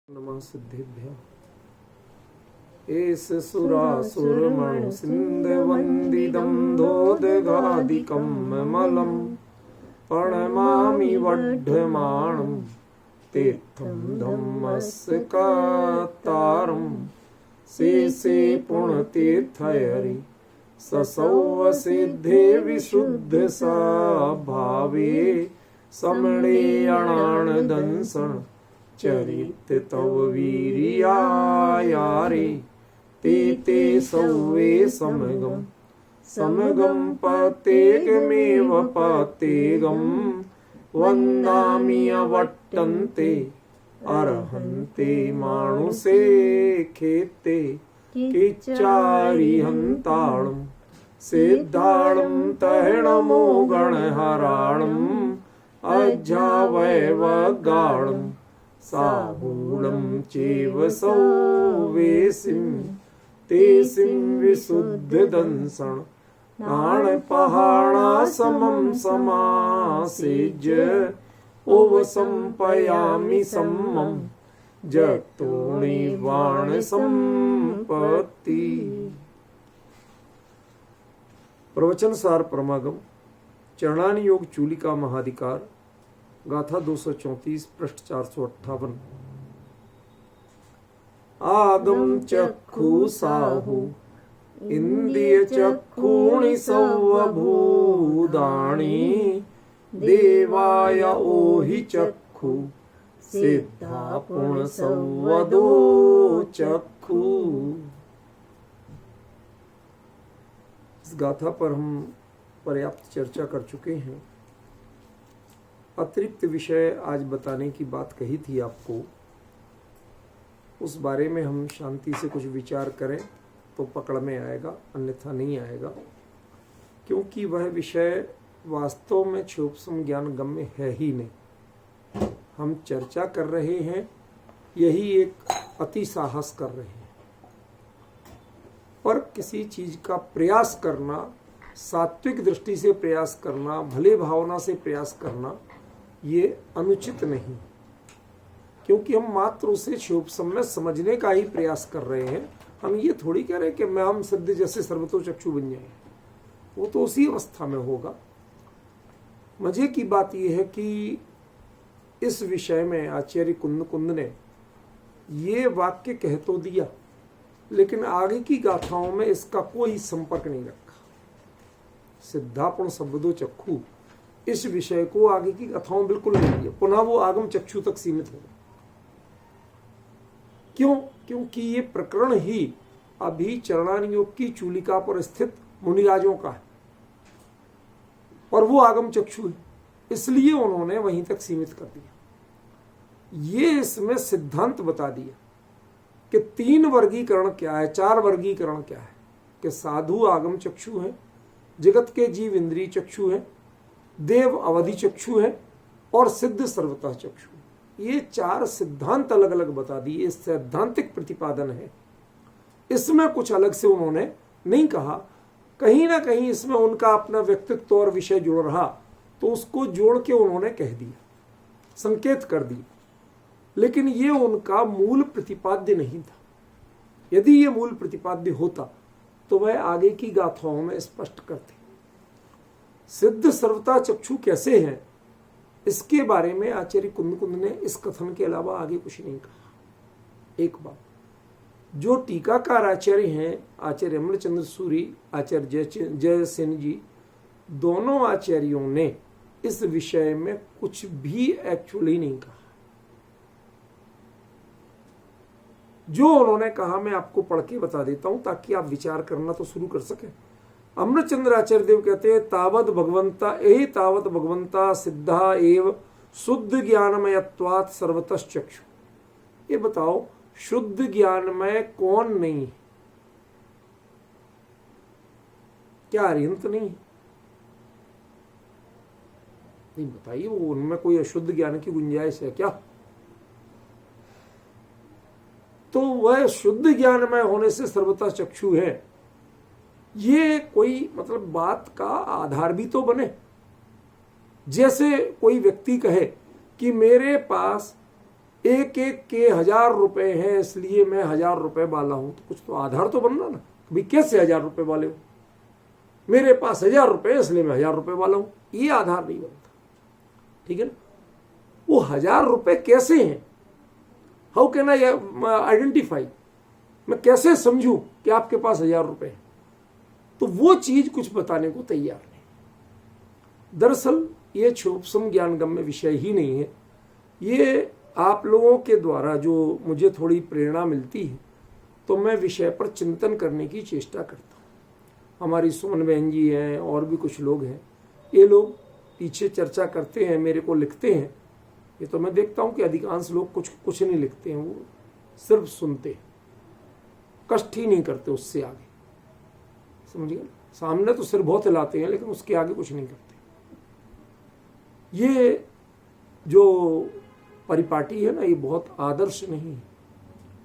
नमः सिद्धिभ्यः। एष सुरासुरमणु सिन्धवन्दितं दोदगादिकं मलं प्रणमामि वढ्ढमाणं तीर्थं धम्मस्कातारं शेषे पुण्यतीर्थहरि ससौव सिद्धे विशुद्धसाभावे समणे अणानदंसन् चरित तव वीर्यायारे ते सौवे समगम पतेगमेव पतेगम वन्दामि अवट्टन्ते अर्हन्ते मानुषे खेते किच्चारिहन्ताणं सिद्धाणं तैणमो गणहराणं अज्जावैवगाणं साहूणं चैव सौवेसिं तेसिं विशुद्धदंसं नाणपहाणासमं समासेज्य ओवसंपयामि सम्मं जगतोणिवाणसंपत्ति। प्रवचन सार परमागम चरणानि योग चूलिका महाधिकार गाथा 234 पृष्ठ 458। आगम चक्षु साहु इंद्रिय चक्षुणि सर्वभूतानि देवाय ओहि चक्षु सिद्धा पुण्य संवदो चक्षु। इस गाथा पर हम पर्याप्त चर्चा कर चुके हैं। अतिरिक्त विषय आज बताने की बात कही थी आपको, उस बारे में हम शांति से कुछ विचार करें तो पकड़ में आएगा, अन्यथा नहीं आएगा, क्योंकि वह विषय वास्तव में क्षोभसम ज्ञान गम्य है ही नहीं। हम चर्चा कर रहे हैं, यही एक अति साहस कर रहे हैं, पर किसी चीज का प्रयास करना, सात्विक दृष्टि से प्रयास करना, भले भावना से प्रयास करना, ये अनुचित नहीं, क्योंकि हम मात्र उसे क्षोभसम में समझने का ही प्रयास कर रहे हैं। हम ये थोड़ी कह रहे कि मैं हम सिद्ध जैसे सर्वतो चक्षु बन जाए, वो तो उसी अवस्था में होगा। मजे की बात यह है कि इस विषय में आचार्य कुंद ने ये वाक्य कह तो दिया, लेकिन आगे की गाथाओं में इसका कोई संपर्क नहीं रखा। सिद्धापुण शब्दो चक्षु इस विषय को आगे की कथाओं बिल्कुल नहीं दिया, पुनः वो आगम चक्षु तक सीमित हो गया। क्यों? क्योंकि ये प्रकरण ही अभी चरणानि योग की चूलिका पर स्थित मुनिराजों का है और वो आगम चक्षु है, इसलिए उन्होंने वहीं तक सीमित कर दिया। ये इसमें सिद्धांत बता दिया कि 3 वर्गीकरण क्या है, 4 वर्गीकरण क्या है, कि साधु आगम चक्षु है, जगत के जीव इंद्रिय चक्षु है, देव अवधि चक्षु है और सिद्ध सर्वतः चक्षु। ये 4 सिद्धांत अलग अलग बता दिए। ये सैद्धांतिक प्रतिपादन है, इसमें कुछ अलग से उन्होंने नहीं कहा। कहीं ना कहीं इसमें उनका अपना व्यक्तित्व और विषय जुड़ रहा, तो उसको जोड़ के उन्होंने कह दिया, संकेत कर दिया, लेकिन ये उनका मूल प्रतिपाद्य नहीं था। यदि ये मूल प्रतिपाद्य होता तो वह आगे की गाथाओं में स्पष्ट करते। सिद्ध सर्वता चक्षु कैसे हैं, इसके बारे में आचार्य कुंद ने इस कथन के अलावा आगे कुछ नहीं कहा। एक बात, जो टीकाकार आचार्य हैं, आचार्य अमरचंद्र सूरी, आचार्य जय सेन जी, दोनों आचार्यों ने इस विषय में कुछ भी एक्चुअली नहीं कहा। जो उन्होंने कहा मैं आपको पढ़ के बता देता हूं, ताकि आप विचार करना तो शुरू कर सकें। अमृतचंद्र आचार्य देव कहते हैं, तावत भगवंता सिद्धा एव शुद्ध ज्ञानमयत्वात् सर्वतः चक्षु। ये बताओ, शुद्ध ज्ञानमय कौन नहीं है? क्या अरिहंत नहीं बताइए, वो उनमें कोई अशुद्ध ज्ञान की गुंजाइश है क्या? तो वह शुद्ध ज्ञानमय होने से सर्वतः चक्षु है, ये कोई मतलब बात का आधार भी तो बने। जैसे कोई व्यक्ति कहे कि मेरे पास एक एक के 1000 रुपए हैं इसलिए मैं 1000 रुपए वाला हूं, तो कुछ तो आधार तो बनना ना, भाई कैसे 1000 रुपए वाले हो, मेरे पास 1000 रुपए इसलिए मैं 1000 रुपए वाला हूं, ये आधार नहीं बनता। ठीक है ना। वो 1000 रुपए कैसे हैं, हाउ कैन आई आइडेंटिफाई, मैं कैसे समझूं कि आपके पास 1000 रुपए हैं, तो वो चीज कुछ बताने को तैयार नहीं। दरअसल ये क्षोभसम ज्ञानगम्य विषय ही नहीं है, ये आप लोगों के द्वारा जो मुझे थोड़ी प्रेरणा मिलती है तो मैं विषय पर चिंतन करने की चेष्टा करता हूँ। हमारी सुमन बहन जी हैं और भी कुछ लोग हैं, ये लोग पीछे चर्चा करते हैं, मेरे को लिखते हैं, ये तो मैं देखता हूँ कि अधिकांश लोग कुछ नहीं लिखते हैं, वो सिर्फ सुनते हैं, कष्ट ही नहीं करते उससे आगे, समझिए। सामने तो सिर बहुत हिलाते हैं लेकिन उसके आगे कुछ नहीं करते। ये जो परिपाटी है ना, ये बहुत आदर्श नहीं है।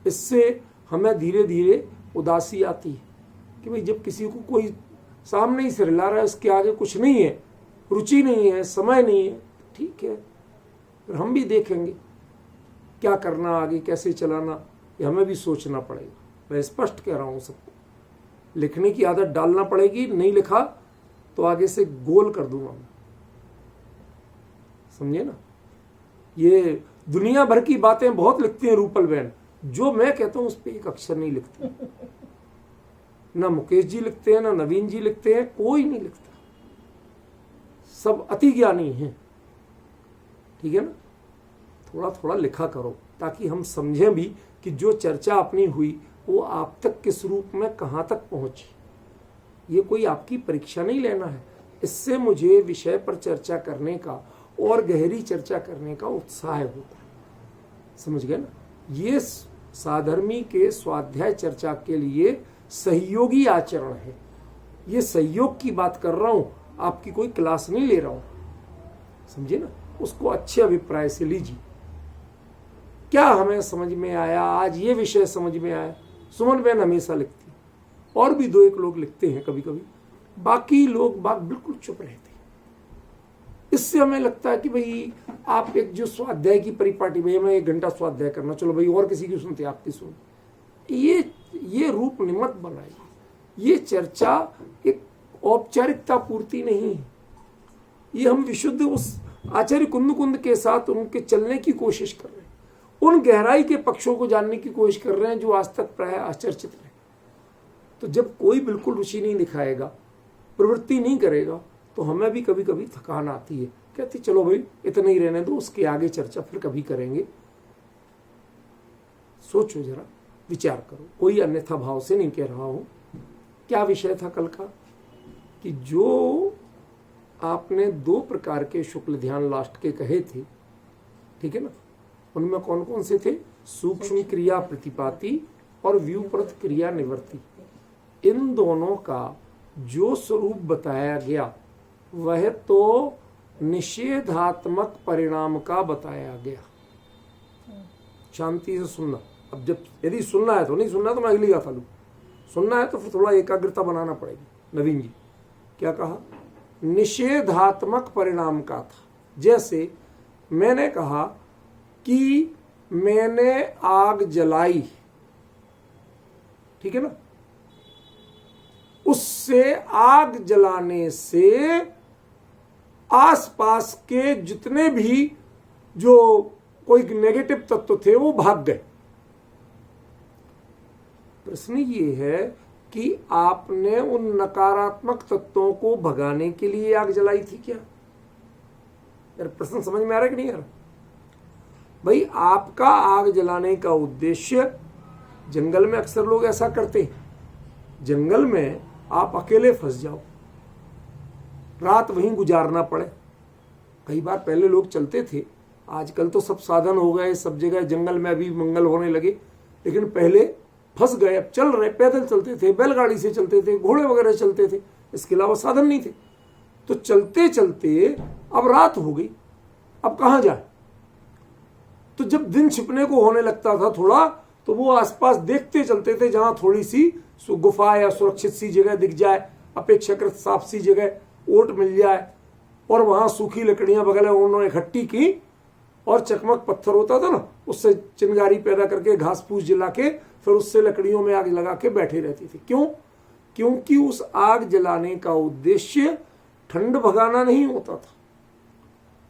इससे हमें धीरे धीरे उदासी आती है कि भाई जब किसी को कोई सामने ही सिर हिला रहा है, उसके आगे कुछ नहीं है, रुचि नहीं है, समय नहीं है, ठीक है, फिर हम भी देखेंगे क्या करना, आगे कैसे चलाना, ये हमें भी सोचना पड़ेगा। मैं स्पष्ट कह रहा हूँ सबको, लिखने की आदत डालना पड़ेगी, नहीं लिखा तो आगे से गोल कर दूंगा मैं, समझे ना। ये दुनिया भर की बातें बहुत लिखती हैं रूपल बहन, जो मैं कहता हूं उस पर एक अक्षर नहीं लिखते, ना मुकेश जी लिखते हैं, ना नवीन जी लिखते हैं, कोई नहीं लिखता, सब अति ज्ञानी हैं। ठीक है ना। थोड़ा थोड़ा लिखा करो ताकि हम समझें भी कि जो चर्चा अपनी हुई वो आप तक किस रूप में कहाँ तक पहुंची। ये कोई आपकी परीक्षा नहीं लेना है, इससे मुझे विषय पर चर्चा करने का और गहरी चर्चा करने का उत्साह होता है, समझ गए ना। ये साधर्मी के स्वाध्याय चर्चा के लिए सहयोगी आचरण है, ये सहयोग की बात कर रहा हूं, आपकी कोई क्लास नहीं ले रहा हूं, समझे ना। उसको अच्छे अभिप्राय से लीजिए। क्या हमें समझ में आया आज, ये विषय समझ में आया। सुमन बहन हमेशा लिखती, और भी 2-1 लोग लिखते हैं कभी कभी, बाकी लोग बिल्कुल चुप रहते हैं। इससे हमें लगता है कि भाई आप एक जो स्वाध्याय की परिपाटी, भाई मैं 1 घंटा स्वाध्याय करना, चलो भाई और किसी की सुनते आपकी सुन, ये रूप निमत बनाइए। ये चर्चा एक औपचारिकता पूर्ति नहीं है, ये हम विशुद्ध उस आचार्य कुंद के साथ उनके चलने की कोशिश कर रहे हैं, उन गहराई के पक्षों को जानने की कोशिश कर रहे हैं जो आज तक प्राय आचर्चित रहे। तो जब कोई बिल्कुल रुचि नहीं दिखाएगा, प्रवृत्ति नहीं करेगा, तो हमें भी कभी कभी थकान आती है, कहती चलो भाई इतना ही रहने दो, उसके आगे चर्चा फिर कभी करेंगे। सोचो जरा, विचार करो, कोई अन्यथा भाव से नहीं कह रहा हूं। क्या विषय था कल का, कि जो आपने 2 प्रकार के शुक्ल ध्यान लास्ट के कहे थे, ठीक है ना, उनमें कौन कौन से थे, सूक्ष्म क्रिया प्रतिपाती और व्यूप्रत क्रिया निवृत्ति। इन दोनों का जो स्वरूप बताया गया वह तो निषेधात्मक परिणाम का बताया गया। शांति से सुनना। अब जब यदि सुनना है तो, नहीं सुनना तो मैं अगली गाथा लूं, सुनना है तो फिर थोड़ा एकाग्रता बनाना पड़ेगी। नवीन जी क्या कहा, निषेधात्मक परिणाम का था। जैसे मैंने कहा कि मैंने आग जलाई, ठीक है ना, उससे आग जलाने से आसपास के जितने भी जो कोई नेगेटिव तत्व थे वो भाग गए। प्रश्न ये है कि आपने उन नकारात्मक तत्वों को भगाने के लिए आग जलाई थी क्या? यार प्रश्न समझ में आ रहा है कि नहीं आ रहा? भाई आपका आग जलाने का उद्देश्य, जंगल में अक्सर लोग ऐसा करते हैं, जंगल में आप अकेले फंस जाओ, रात वहीं गुजारना पड़े। कई बार पहले लोग चलते थे, आजकल तो सब साधन हो गए, सब जगह जंगल में अभी मंगल होने लगे, लेकिन पहले फंस गए, अब चल रहे, पैदल चलते थे, बैलगाड़ी से चलते थे, घोड़े वगैरह चलते थे, इसके अलावा साधन नहीं थे। तो चलते चलते अब रात हो गई, अब कहाँ जाए? तो जब दिन छिपने को होने लगता था थोड़ा, तो वो आसपास देखते चलते थे, जहां थोड़ी सी गुफा या सुरक्षित सी जगह दिख जाए, अपेक्षाकृत साफ सी जगह, ओट मिल जाए, और वहां सूखी लकड़ियां वगैरह उन्होंने इकट्ठी की और चकमक पत्थर होता था ना, उससे चिंगारी पैदा करके घास फूस जला के फिर उससे लकड़ियों में आग लगा के बैठे रहती थी। क्यों? क्योंकि उस आग जलाने का उद्देश्य ठंड भगाना नहीं होता था।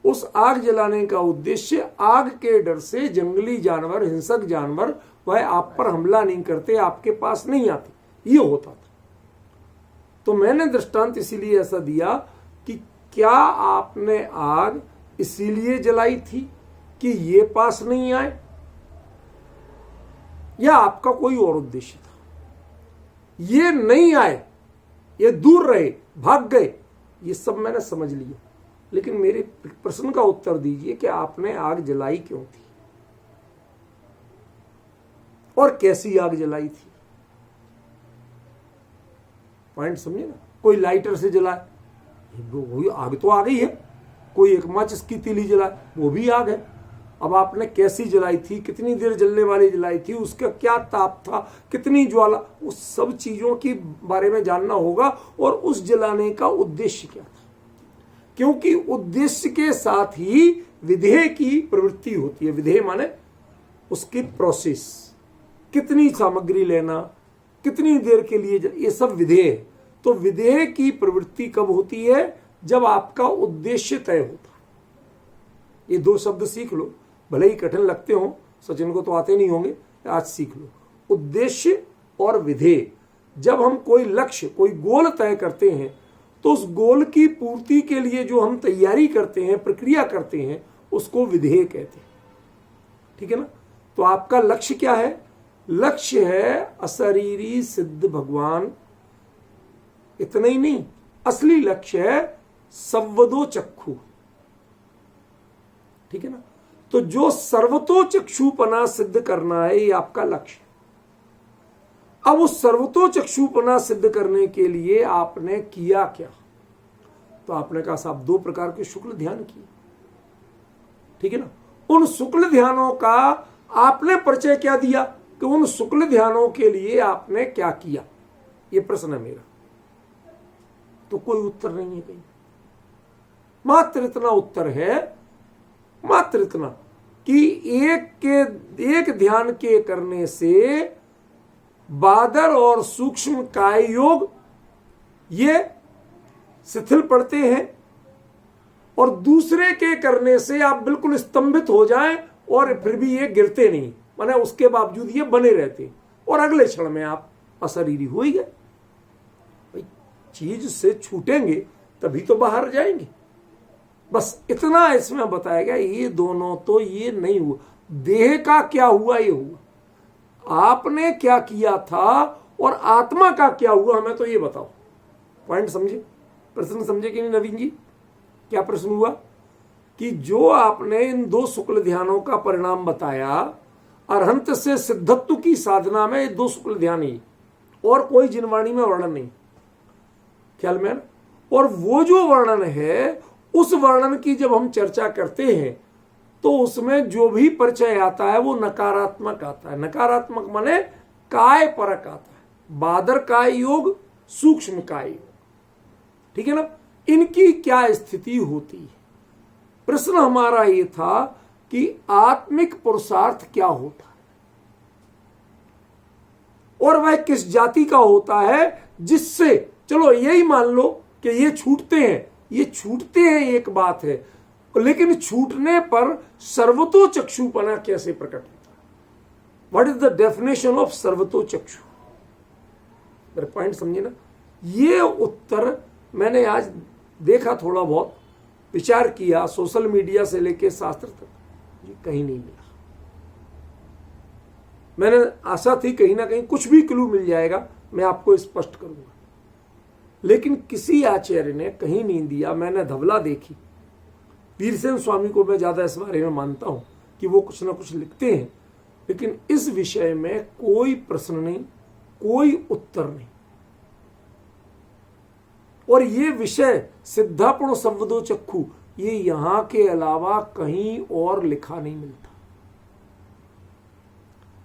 उस आग जलाने का उद्देश्य आग के डर से जंगली जानवर, हिंसक जानवर वह आप पर हमला नहीं करते, आपके पास नहीं आते, ये होता था। तो मैंने दृष्टांत इसीलिए ऐसा दिया कि क्या आपने आग इसीलिए जलाई थी कि ये पास नहीं आए, या आपका कोई और उद्देश्य था? ये नहीं आए, ये दूर रहे, भाग गए, ये सब मैंने समझ लिया, लेकिन मेरे प्रश्न का उत्तर दीजिए कि आपने आग जलाई क्यों थी और कैसी आग जलाई थी? पॉइंट समझे ना? कोई लाइटर से जलाए, वही आग तो आ गई है। कोई एक माचिस की तीली जलाए, वो भी आग है। अब आपने कैसी जलाई थी, कितनी देर जलने वाली जलाई थी, उसका क्या ताप था, कितनी ज्वाला, उस सब चीजों के बारे में जानना होगा। और उस जलाने का उद्देश्य क्या था? क्योंकि उद्देश्य के साथ ही विधेय की प्रवृत्ति होती है। विधेय माने उसकी प्रोसेस, कितनी सामग्री लेना, कितनी देर के लिए, ये सब विधेय है। तो विधेय की प्रवृत्ति कब होती है? जब आपका उद्देश्य तय होता है। ये दो शब्द सीख लो, भले ही कठिन लगते हो, सचिन को तो आते नहीं होंगे, आज सीख लो। उद्देश्य और विधेय। जब हम कोई लक्ष्य, कोई गोल तय करते हैं, तो उस गोल की पूर्ति के लिए जो हम तैयारी करते हैं, प्रक्रिया करते हैं, उसको विधेय कहते हैं। ठीक है ना? तो आपका लक्ष्य क्या है? लक्ष्य है अशरीरी सिद्ध भगवान। इतना ही नहीं, असली लक्ष्य है सव्वदो चक्षु। ठीक है ना? तो जो सर्वतो चक्षुपना सिद्ध करना है, ये आपका लक्ष्य। अब उस सर्वतो चक्षुपना सिद्ध करने के लिए आपने किया क्या? तो आपने कहा साहब 2 प्रकार के शुक्ल ध्यान किए। ठीक है ना? उन शुक्ल ध्यानों का आपने परिचय क्या दिया कि उन शुक्ल ध्यानों के लिए आपने क्या किया? ये प्रश्न है मेरा। तो कोई उत्तर नहीं है कहीं। मात्र इतना उत्तर है, मात्र इतना कि एक ध्यान के करने से बादर और सूक्ष्म काय योग ये शिथिल पड़ते हैं, और दूसरे के करने से आप बिल्कुल स्तंभित हो जाएं और फिर भी ये गिरते नहीं, माने उसके बावजूद ये बने रहते, और अगले क्षण में आप अशरीरी हो ही गए। भाई चीज से छूटेंगे तभी तो बाहर जाएंगे। बस इतना इसमें बताया गया। ये दोनों तो ये नहीं हुआ। देह का क्या हुआ? ये हुआ। आपने क्या किया था और आत्मा का क्या हुआ, हमें तो ये बताओ। पॉइंट समझे? प्रश्न समझे कि नहीं नवीन जी? क्या प्रश्न हुआ कि जो आपने इन 2 शुक्ल ध्यानों का परिणाम बताया, अरहंत से सिद्धत्व की साधना में ये 2 शुक्ल ध्यान ही, और कोई जिनवाणी में वर्णन नहीं, ख्याल में। और वो जो वर्णन है, उस वर्णन की जब हम चर्चा करते हैं तो उसमें जो भी परिचय आता है वो नकारात्मक आता है। नकारात्मक माने काय परक आता है। बादर काय योग, सूक्ष्म काय योग। ठीक है ना? इनकी क्या स्थिति होती है? प्रश्न हमारा ये था कि आत्मिक पुरुषार्थ क्या होता है और वह किस जाति का होता है, जिससे चलो यही मान लो कि ये छूटते हैं। ये छूटते हैं एक बात है, लेकिन छूटने पर सर्वतो चक्षुपना कैसे प्रकट होता है? What is the definition of सर्वतो चक्षु? मेरे पॉइंट समझे ना? ये उत्तर मैंने आज देखा, थोड़ा बहुत विचार किया, सोशल मीडिया से लेके शास्त्र तक, ये कहीं नहीं मिला। मैंने आशा थी कहीं ना कहीं कुछ भी क्लू मिल जाएगा, मैं आपको स्पष्ट करूंगा, लेकिन किसी आचार्य ने कहीं नहीं दिया। मैंने धवला देखी, वीरसेन स्वामी को मैं ज्यादा इस बारे में मानता हूं कि वो कुछ ना कुछ लिखते हैं, लेकिन इस विषय में कोई प्रश्न नहीं, कोई उत्तर नहीं। और ये विषय सिद्धापूर्ण संवदो चक्षु, ये यहां के अलावा कहीं और लिखा नहीं मिलता।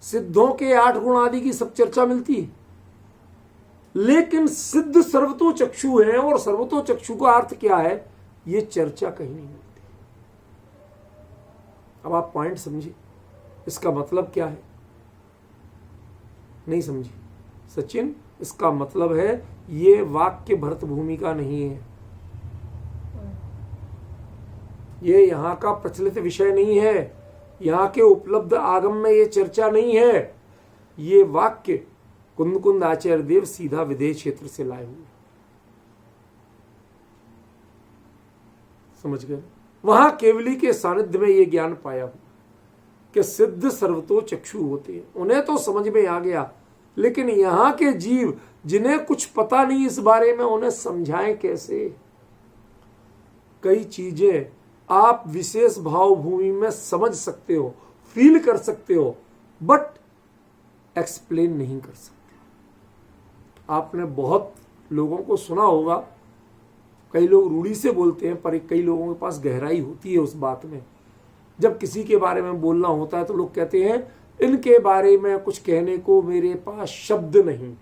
सिद्धों के 8 गुण आदि की सब चर्चा मिलती है, लेकिन सिद्ध सर्वतो चक्षु है, और सर्वतो चक्षु का अर्थ क्या है, ये चर्चा कहीं नहीं मिलती। अब आप पॉइंट समझिए, इसका मतलब क्या है? नहीं समझिए सचिन, इसका मतलब है ये वाक्य भरत भूमिका नहीं है, ये यहां का प्रचलित विषय नहीं है, यहां के उपलब्ध आगम में ये चर्चा नहीं है। ये वाक्य कुंद आचार्य देव सीधा विदेश क्षेत्र से लाए हुए, समझ गए? वहां केवली के सानिध्य में ये ज्ञान पाया हुआ कि सिद्ध सर्वतो चक्षु होते हैं, उन्हें तो समझ में आ गया, लेकिन यहां के जीव जिन्हें कुछ पता नहीं इस बारे में, उन्हें समझाएं कैसे? कई चीजें आप विशेष भाव भूमि में समझ सकते हो, फील कर सकते हो, बट एक्सप्लेन नहीं कर सकते। आपने बहुत लोगों को सुना होगा, कई लोग रूढ़ी से बोलते हैं, पर कई लोगों के पास गहराई होती है उस बात में। जब किसी के बारे में बोलना होता है तो लोग कहते हैं इनके बारे में कुछ कहने को मेरे पास शब्द नहीं।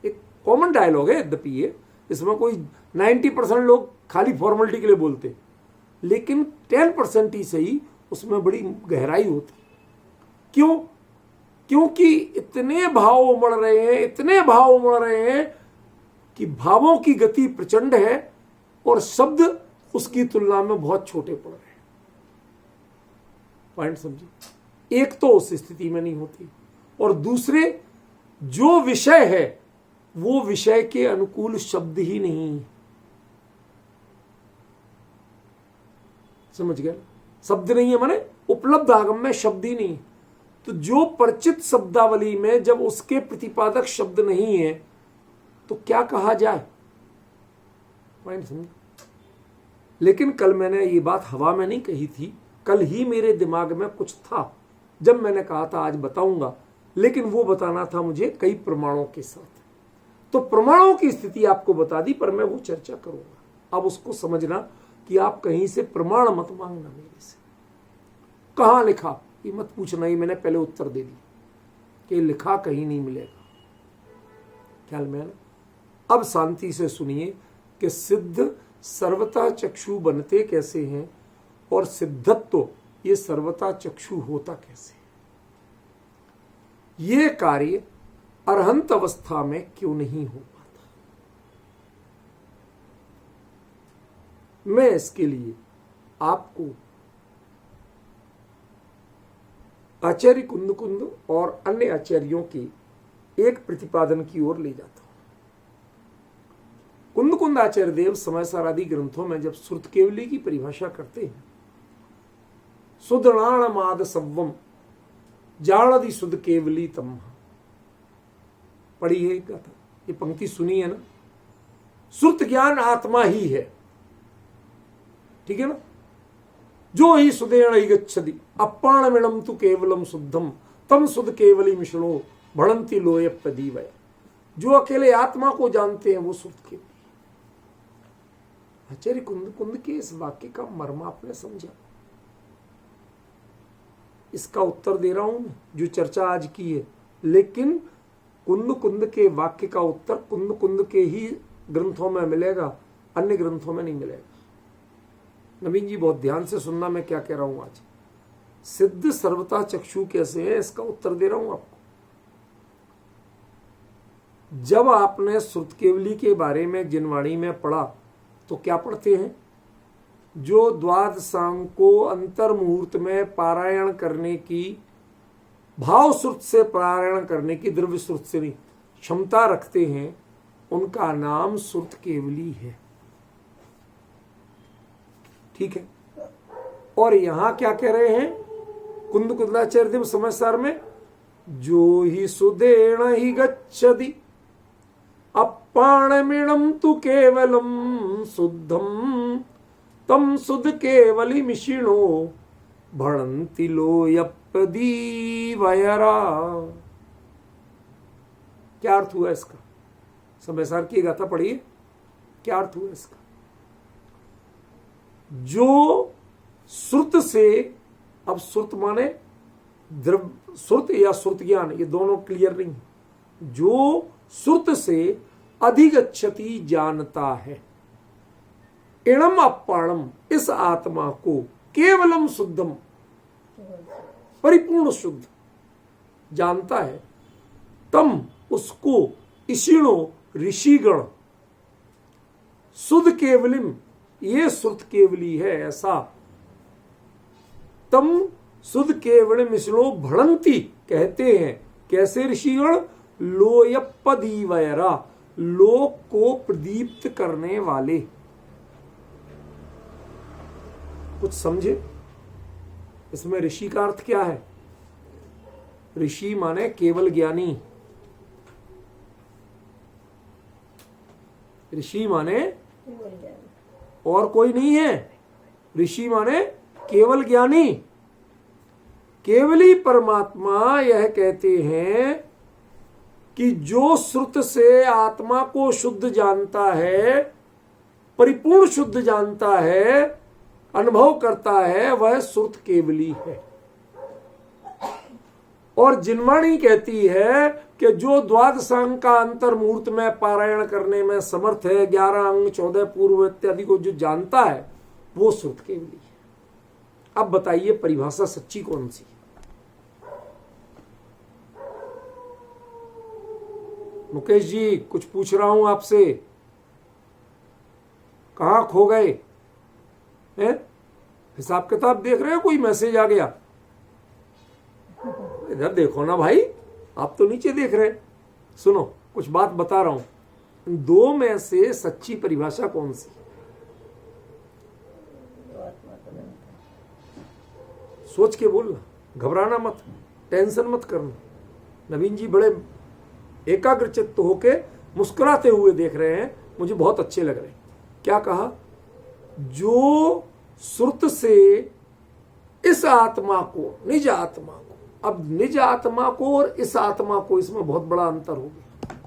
एक कॉमन डायलॉग है, यद्यपि ये इसमें कोई 90% लोग खाली फॉर्मेलिटी के लिए बोलते हैं, लेकिन 10% ही सही उसमें बड़ी गहराई होती। क्यों? क्योंकि इतने भाव उमड़ रहे हैं, इतने भाव उमड़ रहे हैं कि भावों की गति प्रचंड है और शब्द उसकी तुलना में बहुत छोटे पड़ रहे हैं। पॉइंट समझिए? एक तो उस स्थिति में नहीं होती, और दूसरे जो विषय है वो विषय के अनुकूल शब्द ही नहीं है। समझ गए? शब्द नहीं है माने उपलब्ध आगम में शब्द ही नहीं। तो जो परिचित शब्दावली में जब उसके प्रतिपादक शब्द नहीं है तो क्या कहा जाए? पॉइंट समझ? लेकिन कल मैंने ये बात हवा में नहीं कही थी, कल ही मेरे दिमाग में कुछ था जब मैंने कहा था आज बताऊंगा, लेकिन वो बताना था मुझे कई प्रमाणों के साथ। तो प्रमाणों की स्थिति आपको बता दी, पर मैं वो चर्चा करूंगा। अब उसको समझना कि आप कहीं से प्रमाण मत मांगना मेरे से। कहां लिखा ये मत पूछना, ही मैंने पहले उत्तर दे दिया कि लिखा कहीं नहीं मिलेगा। ख्याल में? अब शांति से सुनिए कि सिद्ध सर्वथा चक्षु बनते कैसे हैं और सिद्धत्व ये सर्वथा चक्षु होता कैसे। ये कार्य अरहंत अवस्था में क्यों नहीं हो पाता? मैं इसके लिए आपको आचार्य कुंद और अन्य आचार्यों के एक प्रतिपादन की ओर ले जाता हूं। कुंद आचार्य देव समयसार आदि ग्रंथों में जब श्रुत केवली की परिभाषा करते हैं, सुदणाण माद सव्वम जाणदि सुद केवली तम, पढ़ी है गाथा, ये पंक्ति सुनी है ना? श्रुत ज्ञान आत्मा ही है, ठीक है ना? जो ही सुदेण ही गच्छति अपाणमिणम तु केवलम शुद्धम तम सुद केवली मिश्रणो भणंति लोय प्रदीवय। जो अकेले आत्मा को जानते हैं वो शुद्ध केवली। आचार्य कुंद के इस वाक्य का मर्म आपने समझा? इसका उत्तर दे रहा हूं मैं, जो चर्चा आज की है, लेकिन कुंद के वाक्य का उत्तर कुंद के ही ग्रंथों में मिलेगा, अन्य ग्रंथों में नहीं मिलेगा। नवीन जी बहुत ध्यान से सुनना मैं क्या कह रहा हूं आज। सिद्ध सर्वथा चक्षु कैसे है, इसका उत्तर दे रहा हूं आपको। जब आपने श्रुत केवली के बारे में जिनवाणी में पढ़ा तो क्या पढ़ते हैं? जो द्वादशांग को अंतर मुहूर्त में पारायण करने की, भाव श्रुत से पारायण करने की, द्रव्य श्रुत से नहीं, क्षमता रखते हैं, उनका नाम श्रुत केवली है। ठीक है? और यहां क्या कह रहे हैं कुंदाचार्य देव समयसार में? जो ही सुदेण ही गच्छति अपाणमिणम तु केवलम शुद्धम तम सुद केवली मिशिणो भणंति लोयपदीवयरा। क्या अर्थ हुआ इसका? समयसार की गाथा पढ़िए, क्या अर्थ हुआ इसका? जो श्रुत से, अब श्रुत माने द्रव्य श्रुत या श्रुत ज्ञान, ये दोनों क्लियर नहीं। जो श्रुत से अधिगच्छति जानता है, इणम अपाणम, इस आत्मा को, केवलम शुद्धम, परिपूर्ण शुद्ध जानता है, तम उसको इशिणो ऋषिगण सुध केवलिम, ये सुध केवली है ऐसा, तम सुध केवलिम इशिणो भणंती कहते हैं। कैसे ऋषिगण? लोयपदीवयरा, लोक को प्रदीप्त करने वाले। कुछ समझे इसमें? ऋषि का अर्थ क्या है? ऋषि माने केवल ज्ञानी, ऋषि माने और कोई नहीं है, ऋषि माने केवल ज्ञानी। केवली परमात्मा यह कहते हैं कि जो श्रुत से आत्मा को शुद्ध जानता है, परिपूर्ण शुद्ध जानता है, अनुभव करता है, वह श्रुत केवली है। और जिनवाणी कहती है कि जो द्वादशांग का अंतर्मूर्त में पारायण करने में समर्थ है, 11 अंग 14 पूर्व इत्यादि को जो जानता है, वो श्रुत केवली है। अब बताइए परिभाषा सच्ची कौन सी? मुकेश जी कुछ पूछ रहा हूं आपसे, कहां खो गए हैं? हिसाब किताब देख रहे हो? कोई मैसेज आ गया? इधर देखो ना भाई, आप तो नीचे देख रहे। सुनो, कुछ बात बता रहा हूं। दो में से सच्ची परिभाषा कौन सी? सोच के बोलना, घबराना मत, टेंशन मत करना। नवीन जी बड़े एकाग्रचित्त होके मुस्कुराते हुए देख रहे हैं, मुझे बहुत अच्छे लग रहे हैं। क्या कहा? जो श्रुत से इस आत्मा को, निज आत्मा को, अब निज आत्मा को और इस आत्मा को, इसमें बहुत बड़ा अंतर हो गया।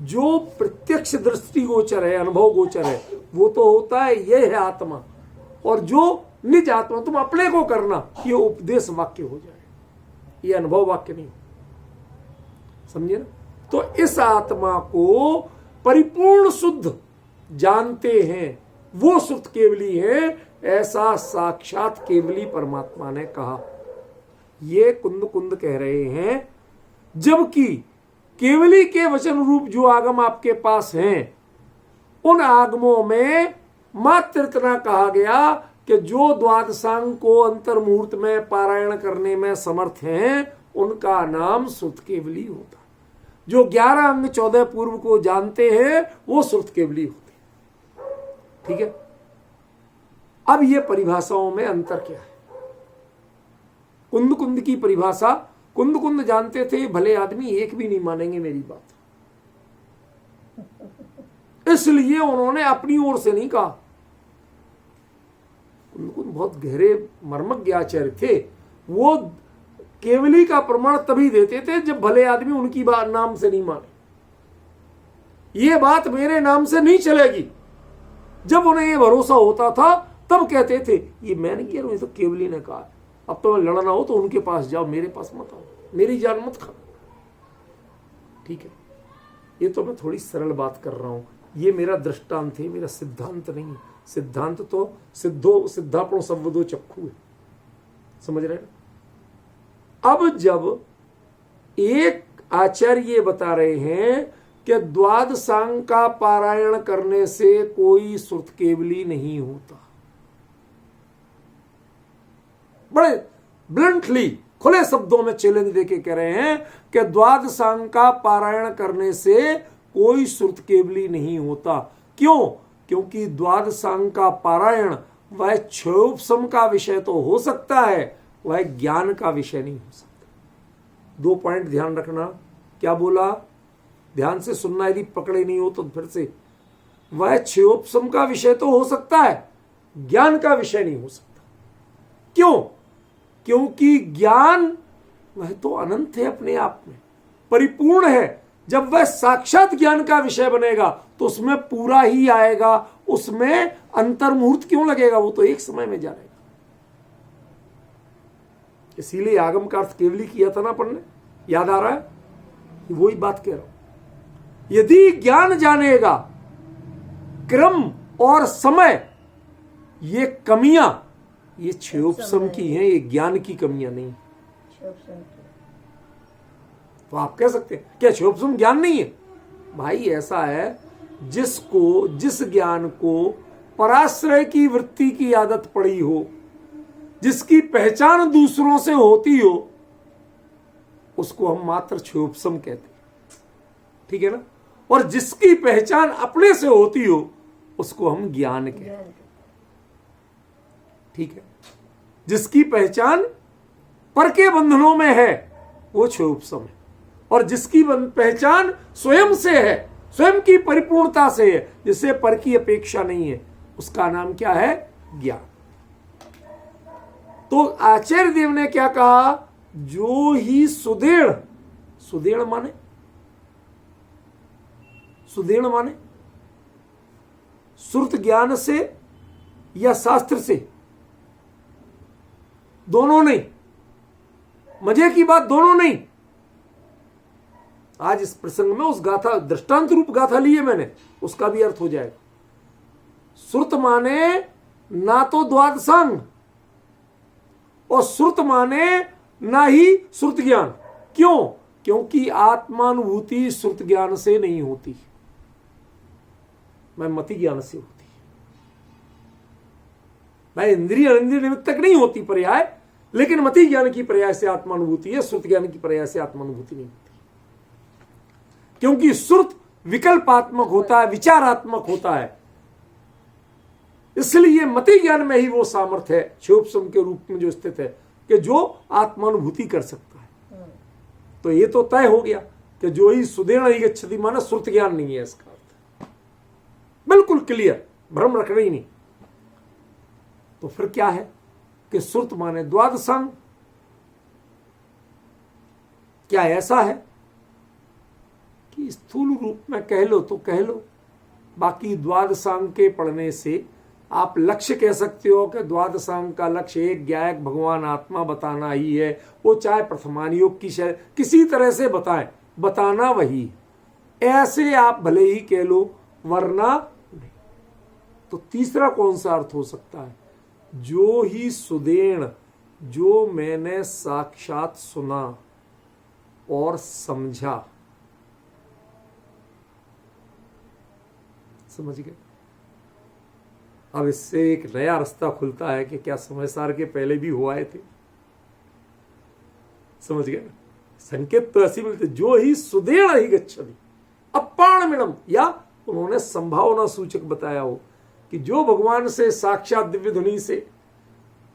जो प्रत्यक्ष दृष्टि गोचर है, अनुभव गोचर है, वो तो होता है ये है आत्मा, और जो निज आत्मा तुम अपने को करना, ये उपदेश वाक्य हो जाए, ये अनुभव वाक्य नहीं। समझे ना? तो इस आत्मा को परिपूर्ण शुद्ध जानते हैं, वो शुद्ध केवली है, ऐसा साक्षात केवली परमात्मा ने कहा। ये कुंद कुंद कह रहे हैं। जबकि केवली के वचन रूप जो आगम आपके पास हैं, उन आगमों में मात्र इतना कहा गया कि जो द्वादशांग को अंतर्मुहूर्त में पारायण करने में समर्थ हैं, उनका नाम श्रुत केवली होता। जो 11 अंग 14 पूर्व को जानते हैं, वो श्रुत केवली होते। ठीक है? अब ये परिभाषाओं में अंतर क्या है? कुंद कुंद की परिभाषा, कुंद कुंद जानते थे, भले आदमी एक भी नहीं मानेंगे मेरी बात, इसलिए उन्होंने अपनी ओर से नहीं कहा। कुंद कुंद बहुत गहरे मर्मज्ञ आचार्य थे। वो केवली का प्रमाण तभी देते थे जब भले आदमी उनकी बात नाम से नहीं माने। ये बात मेरे नाम से नहीं चलेगी, जब उन्हें ये भरोसा होता था तब कहते थे ये मैं नहीं कह रहा हूं, ये तो केवली ने कहा। अब तो लड़ना हो तो उनके पास जाओ, मेरे पास मत आओ, मेरी जान मत खाओ। ठीक है? ये तो मैं थोड़ी सरल बात कर रहा हूं, ये मेरा दृष्टांत है, मेरा सिद्धांत नहीं। सिद्धांत तो सिद्धापनो संवदो चक्षु है। समझ रहे हैं? अब जब एक आचार्य ये बता रहे हैं कि द्वादशांग का पारायण करने से कोई श्रुत केवली नहीं होता, बड़े ब्लंटली खुले शब्दों में चैलेंज देके कह रहे हैं कि द्वादशांग का पारायण करने से कोई श्रुत केवली नहीं होता। क्यों? क्योंकि द्वादशांग का पारायण वह क्षयोपशम का विषय तो हो सकता है, वह ज्ञान का विषय नहीं हो सकता। 2 पॉइंट ध्यान रखना। क्या बोला? ध्यान से सुनना, यदि पकड़े नहीं हो तो फिर से। वह क्षयोपशम का विषय तो हो सकता है, ज्ञान का विषय नहीं हो सकता। क्यों? क्योंकि ज्ञान वह तो अनंत है, अपने आप में परिपूर्ण है। जब वह साक्षात ज्ञान का विषय बनेगा तो उसमें पूरा ही आएगा, उसमें अंतर्मुहूर्त क्यों लगेगा? वो तो एक समय में जाएगा। इसीलिए आगम का अर्थ केवली किया था ना अपन ने, याद आ रहा है? वही बात कह रहा हूं। यदि ज्ञान जानेगा, क्रम और समय, ये कमियां, ये क्षयोपशम की हैं, ये ज्ञान की कमियां नहीं। तो आप कह सकते हैं क्या क्षयोपशम ज्ञान नहीं है? भाई ऐसा है, जिसको, जिस ज्ञान को पराश्रय की वृत्ति की आदत पड़ी हो, जिसकी पहचान दूसरों से होती हो, उसको हम मात्र क्षयोपशम कहते हैं, ठीक है ना। और जिसकी पहचान अपने से होती हो, उसको हम ज्ञान कहते हैं, ठीक है। जिसकी पहचान पर के बंधनों में है वो क्षयोपशम है, और जिसकी पहचान स्वयं से है, स्वयं की परिपूर्णता से है, जिससे पर की अपेक्षा नहीं है, उसका नाम क्या है? ज्ञान। तो आचार्य देव ने क्या कहा? जो ही सुदेण, सुदेण माने, सुदेण माने श्रुत ज्ञान से या शास्त्र से, दोनों नहीं, मजे की बात, दोनों नहीं। आज इस प्रसंग में उस गाथा, दृष्टांत रूप गाथा लिए मैंने, उसका भी अर्थ हो जाएगा। श्रुत माने ना तो द्वादशांग, और श्रुत माने ना ही श्रुत ज्ञान। क्यों? क्योंकि आत्मानुभूति श्रुत ज्ञान से नहीं होती, मैं मति ज्ञान से होती है। मैं इंद्रिय अनिंद्रिय निमित्त तक नहीं होती पर्याय, लेकिन मति ज्ञान की पर्याय से आत्मानुभूति है, श्रुत ज्ञान की पर्याय से आत्मानुभूति नहीं होती। क्योंकि श्रुत विकल्पात्मक होता है, विचारात्मक होता है, इसलिए मति ज्ञान में ही वो सामर्थ्य है क्षयोपशम के रूप में जो स्थित है, कि जो आत्मानुभूति कर सकता है। तो ये तो तय हो गया कि जो ही सुदेण ही गच्छति माना श्रुत ज्ञान नहीं है, इसका अर्थ बिल्कुल क्लियर, भ्रम रखना ही नहीं। तो फिर क्या है कि श्रुत माने द्वादशांग। क्या ऐसा है कि स्थूल रूप में कह लो तो कह लो, बाकी द्वादशांग के पढ़ने से आप लक्ष्य कह सकते हो कि द्वादशांग का लक्ष्य एक ज्ञायक भगवान आत्मा बताना ही है, वो चाहे प्रथमान योग की शैली किसी तरह से बताएं, बताना वही, ऐसे आप भले ही कह लो, वरना नहीं। तो तीसरा कौन सा अर्थ हो सकता है? जो ही सुदेण, जो मैंने साक्षात सुना और समझा। समझ गए? अब इससे एक नया रास्ता खुलता है कि क्या समय सार के पहले भी हुआ थे। समझ गए? संकेत तो ऐसी मिलते, जो ही सुदेण ही गच्छति अपाणमिणम, या उन्होंने संभावना सूचक बताया हो कि जो भगवान से साक्षात दिव्य ध्वनि से,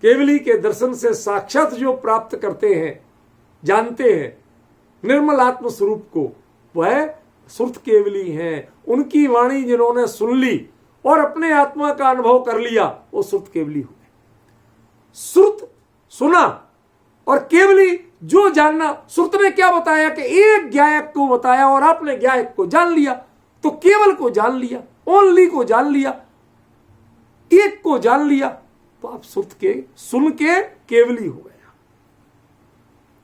केवली के दर्शन से साक्षात जो प्राप्त करते हैं, जानते हैं निर्मल आत्म स्वरूप को, वह श्रुत केवली हैं। उनकी वाणी जिन्होंने सुन ली और अपने आत्मा का अनुभव कर लिया, वो श्रुत केवली हुए। श्रुत सुना और केवली जो जानना। श्रुत ने क्या बताया कि एक ज्ञायक को बताया और आपने ज्ञायक को जान लिया, तो केवल को जान लिया, ओनली को जान लिया, एक को जान लिया, तो आप श्रुत के सुन के केवली हो गया,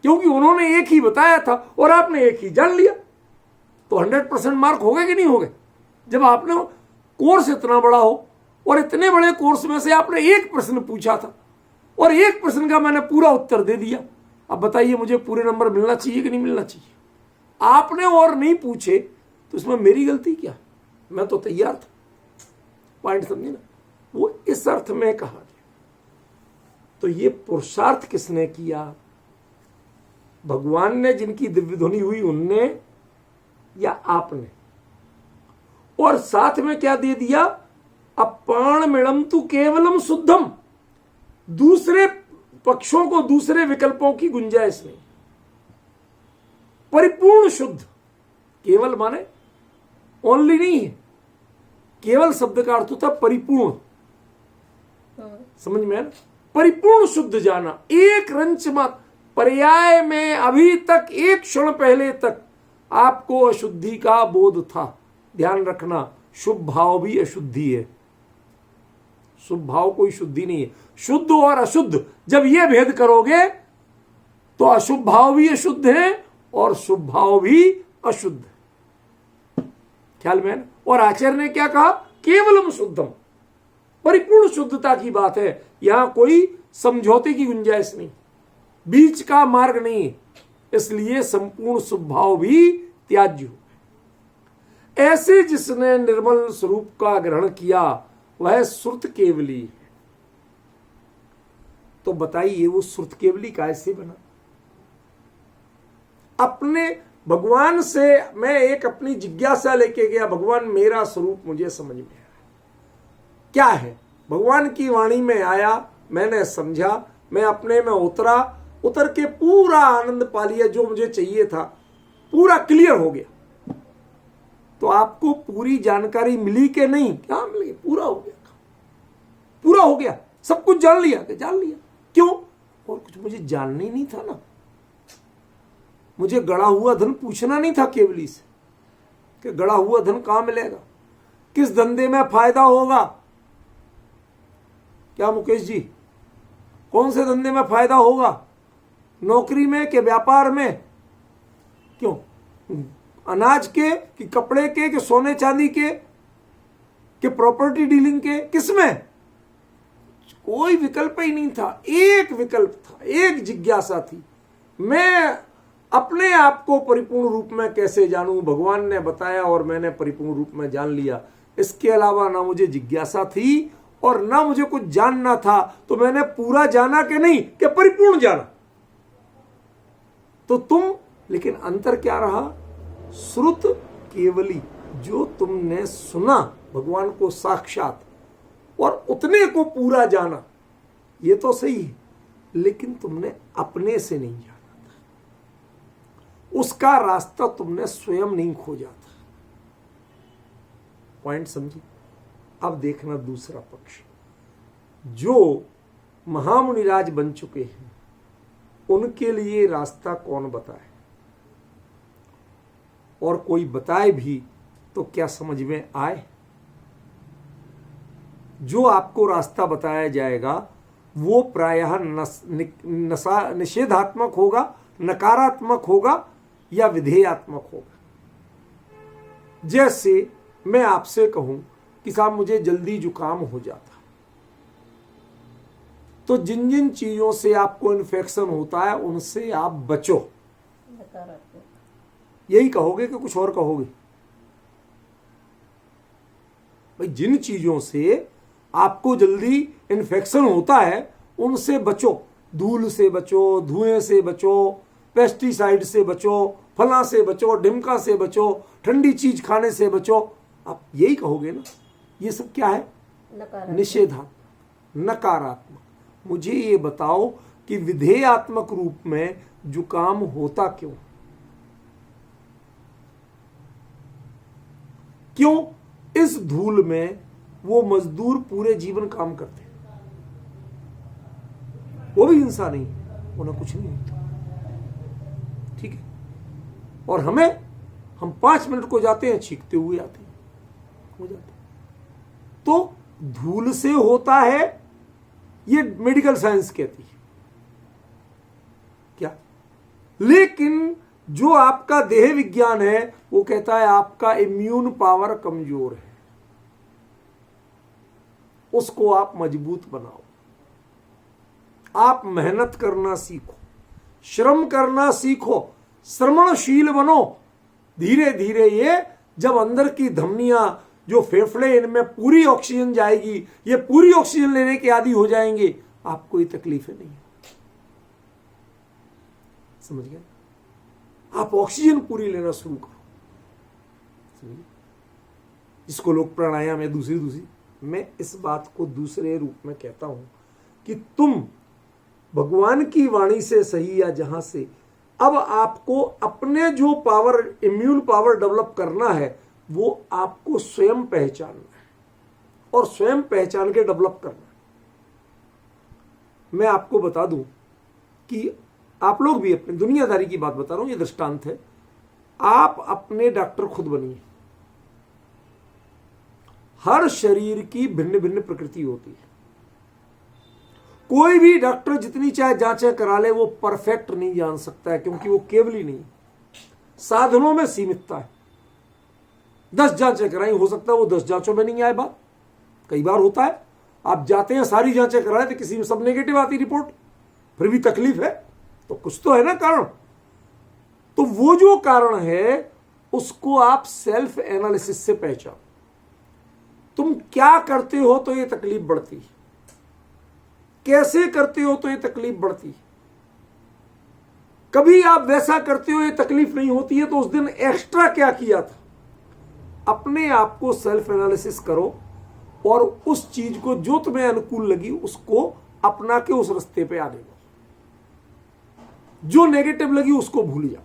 क्योंकि उन्होंने एक ही बताया था और आपने एक ही जान लिया। तो 100% मार्क हो गए कि नहीं हो गए? जब आपने कोर्स इतना बड़ा हो और इतने बड़े कोर्स में से आपने एक प्रश्न पूछा था और एक प्रश्न का मैंने पूरा उत्तर दे दिया, अब बताइए मुझे पूरे नंबर मिलना चाहिए कि नहीं मिलना चाहिए? आपने और नहीं पूछे तो इसमें मेरी गलती क्या? मैं तो तैयार था। पॉइंट समझे ना? वो इस अर्थ में कहा गया। तो ये पुरुषार्थ किसने किया? भगवान ने, जिनकी दिव्य ध्वनि हुई उनने, या आपने? और साथ में क्या दे दिया? अपाणमिणम तु केवलम शुद्धम। दूसरे पक्षों को, दूसरे विकल्पों की गुंजाइश नहीं, परिपूर्ण शुद्ध। केवल माने ओनली नहीं है, केवल शब्द का अर्थ होता परिपूर्ण। समझ में है ना? परिपूर्ण शुद्ध जाना, एक रंच मत पर्याय में अभी तक एक क्षण पहले तक आपको अशुद्धि का बोध था। ध्यान रखना, शुभ भाव भी अशुद्धि है, शुभ भाव कोई शुद्धि नहीं है। शुद्ध और अशुद्ध जब ये भेद करोगे तो अशुभ भाव भी अशुद्ध है और शुभ भाव भी अशुद्ध है। ख्याल में? और आचार्य ने क्या कहा? केवलम शुद्धम। परिपूर्ण शुद्धता की बात है, यहां कोई समझौते की गुंजाइश नहीं, बीच का मार्ग नहीं है। इसलिए संपूर्ण स्वभाव भी त्याज्य हो। ऐसे जिसने निर्मल स्वरूप का ग्रहण किया वह श्रुत केवली है। तो बताइए वो श्रुत केवली कैसे बना? अपने भगवान से मैं एक अपनी जिज्ञासा लेके गया, भगवान मेरा स्वरूप मुझे समझ में आया क्या है। भगवान की वाणी में आया, मैंने समझा, मैं अपने में उतर के पूरा आनंद पा लिया, जो मुझे चाहिए था पूरा क्लियर हो गया। तो आपको पूरी जानकारी मिली कि नहीं? क्या मिली? पूरा हो गया, पूरा हो गया, सब कुछ जान लिया। क्यों? और कुछ मुझे जानना ही नहीं था ना। मुझे गड़ा हुआ धन पूछना नहीं था केवली से कि गड़ा हुआ धन कहां मिलेगा, किस धंधे में फायदा होगा। क्या मुकेश जी, कौन से धंधे में फायदा होगा? नौकरी में कि व्यापार में? क्यों? अनाज के कि कपड़े के कि सोने चांदी के कि प्रॉपर्टी डीलिंग के? किसमें? कोई विकल्प ही नहीं था। एक विकल्प था, एक जिज्ञासा थी, मैं अपने आप को परिपूर्ण रूप में कैसे जानूं। भगवान ने बताया और मैंने परिपूर्ण रूप में जान लिया। इसके अलावा ना मुझे जिज्ञासा थी और ना मुझे कुछ जानना था। तो मैंने पूरा जाना कि नहीं, कि परिपूर्ण जाना। तो तुम, लेकिन अंतर क्या रहा? श्रुत केवली, जो तुमने सुना भगवान को साक्षात और उतने को पूरा जाना, ये तो सही है, लेकिन तुमने अपने से नहीं जाना था, उसका रास्ता तुमने स्वयं नहीं खोजा था। पॉइंट समझी? अब देखना दूसरा पक्ष, जो महामुनिराज बन चुके हैं उनके लिए रास्ता कौन बताए, और कोई बताए भी तो क्या समझ में आए? जो आपको रास्ता बताया जाएगा वो प्रायः निषेधात्मक होगा, नकारात्मक होगा या विधेयात्मक होगा। जैसे मैं आपसे कहूं कि साहब मुझे जल्दी जुकाम हो जाता, तो जिन जिन चीजों से आपको इन्फेक्शन होता है उनसे आप बचो, यही कहोगे कि कुछ और कहोगे? भाई जिन चीजों से आपको जल्दी इन्फेक्शन होता है उनसे बचो, धूल से बचो, धुएं से बचो, पेस्टिसाइड से बचो, फला से बचो, ढिमका से बचो, ठंडी चीज खाने से बचो। आप यही कहोगे ना? ये सब क्या है? निषेधात्मक, नकारात्मक। मुझे ये बताओ कि विधेयात्मक रूप में जुकाम होता क्यों? क्यों? इस धूल में वो मजदूर पूरे जीवन काम करते हैं, वो भी इंसान नहीं, उन्हें कुछ नहीं होता, ठीक है। और हम 5 मिनट को जाते हैं, छींकते हुए आते हैं, हो जाते हैं। तो धूल से होता है, ये मेडिकल साइंस कहती है क्या। लेकिन जो आपका देह विज्ञान है वो कहता है आपका इम्यून पावर कमजोर है, उसको आप मजबूत बनाओ, आप मेहनत करना सीखो, श्रम करना सीखो, श्रमणशील बनो। धीरे धीरे ये जब अंदर की धमनियां, जो फेफड़े, इनमें पूरी ऑक्सीजन जाएगी, ये पूरी ऑक्सीजन लेने के आदी हो जाएंगे, आपको कोई तकलीफें नहीं। समझ गए? आप ऑक्सीजन पूरी लेना शुरू करो। जिसको लोग प्राणायाम है दूसरी, मैं इस बात को दूसरे रूप में कहता हूं कि तुम भगवान की वाणी से सही या जहां से, अब आपको अपने जो पावर, इम्यून पावर डेवलप करना है वो आपको स्वयं पहचानना है और स्वयं पहचान के डेवलप करना है। मैं आपको बता दूं कि आप लोग भी, अपनी दुनियादारी की बात बता रहा हूं, ये दृष्टांत है, आप अपने डॉक्टर खुद बनिए। हर शरीर की भिन्न भिन्न प्रकृति होती है, कोई भी डॉक्टर जितनी चाहे जांचें करा ले वो परफेक्ट नहीं जान सकता है, क्योंकि वो केवल नहीं, साधनों में सीमितता है। 10 जांचें कराई, हो सकता है वो 10 जांचों में नहीं आए बात, कई बार होता है। आप जाते हैं सारी जांचें कराए तो किसी में सब नेगेटिव आती रिपोर्ट, फिर भी तकलीफ है, तो कुछ तो है ना कारण। तो वो जो कारण है उसको आप सेल्फ एनालिसिस से पहचानो। तुम क्या करते हो तो ये तकलीफ बढ़ती है, कैसे करते हो तो ये तकलीफ बढ़ती है। कभी आप वैसा करते हो ये तकलीफ नहीं होती है, तो उस दिन एक्स्ट्रा क्या किया था। अपने आप को सेल्फ एनालिसिस करो और उस चीज को जो तुम्हें अनुकूल लगी उसको अपना के उस रास्ते पे आगे बढ़ो। जो नेगेटिव लगी उसको भूल जाओ,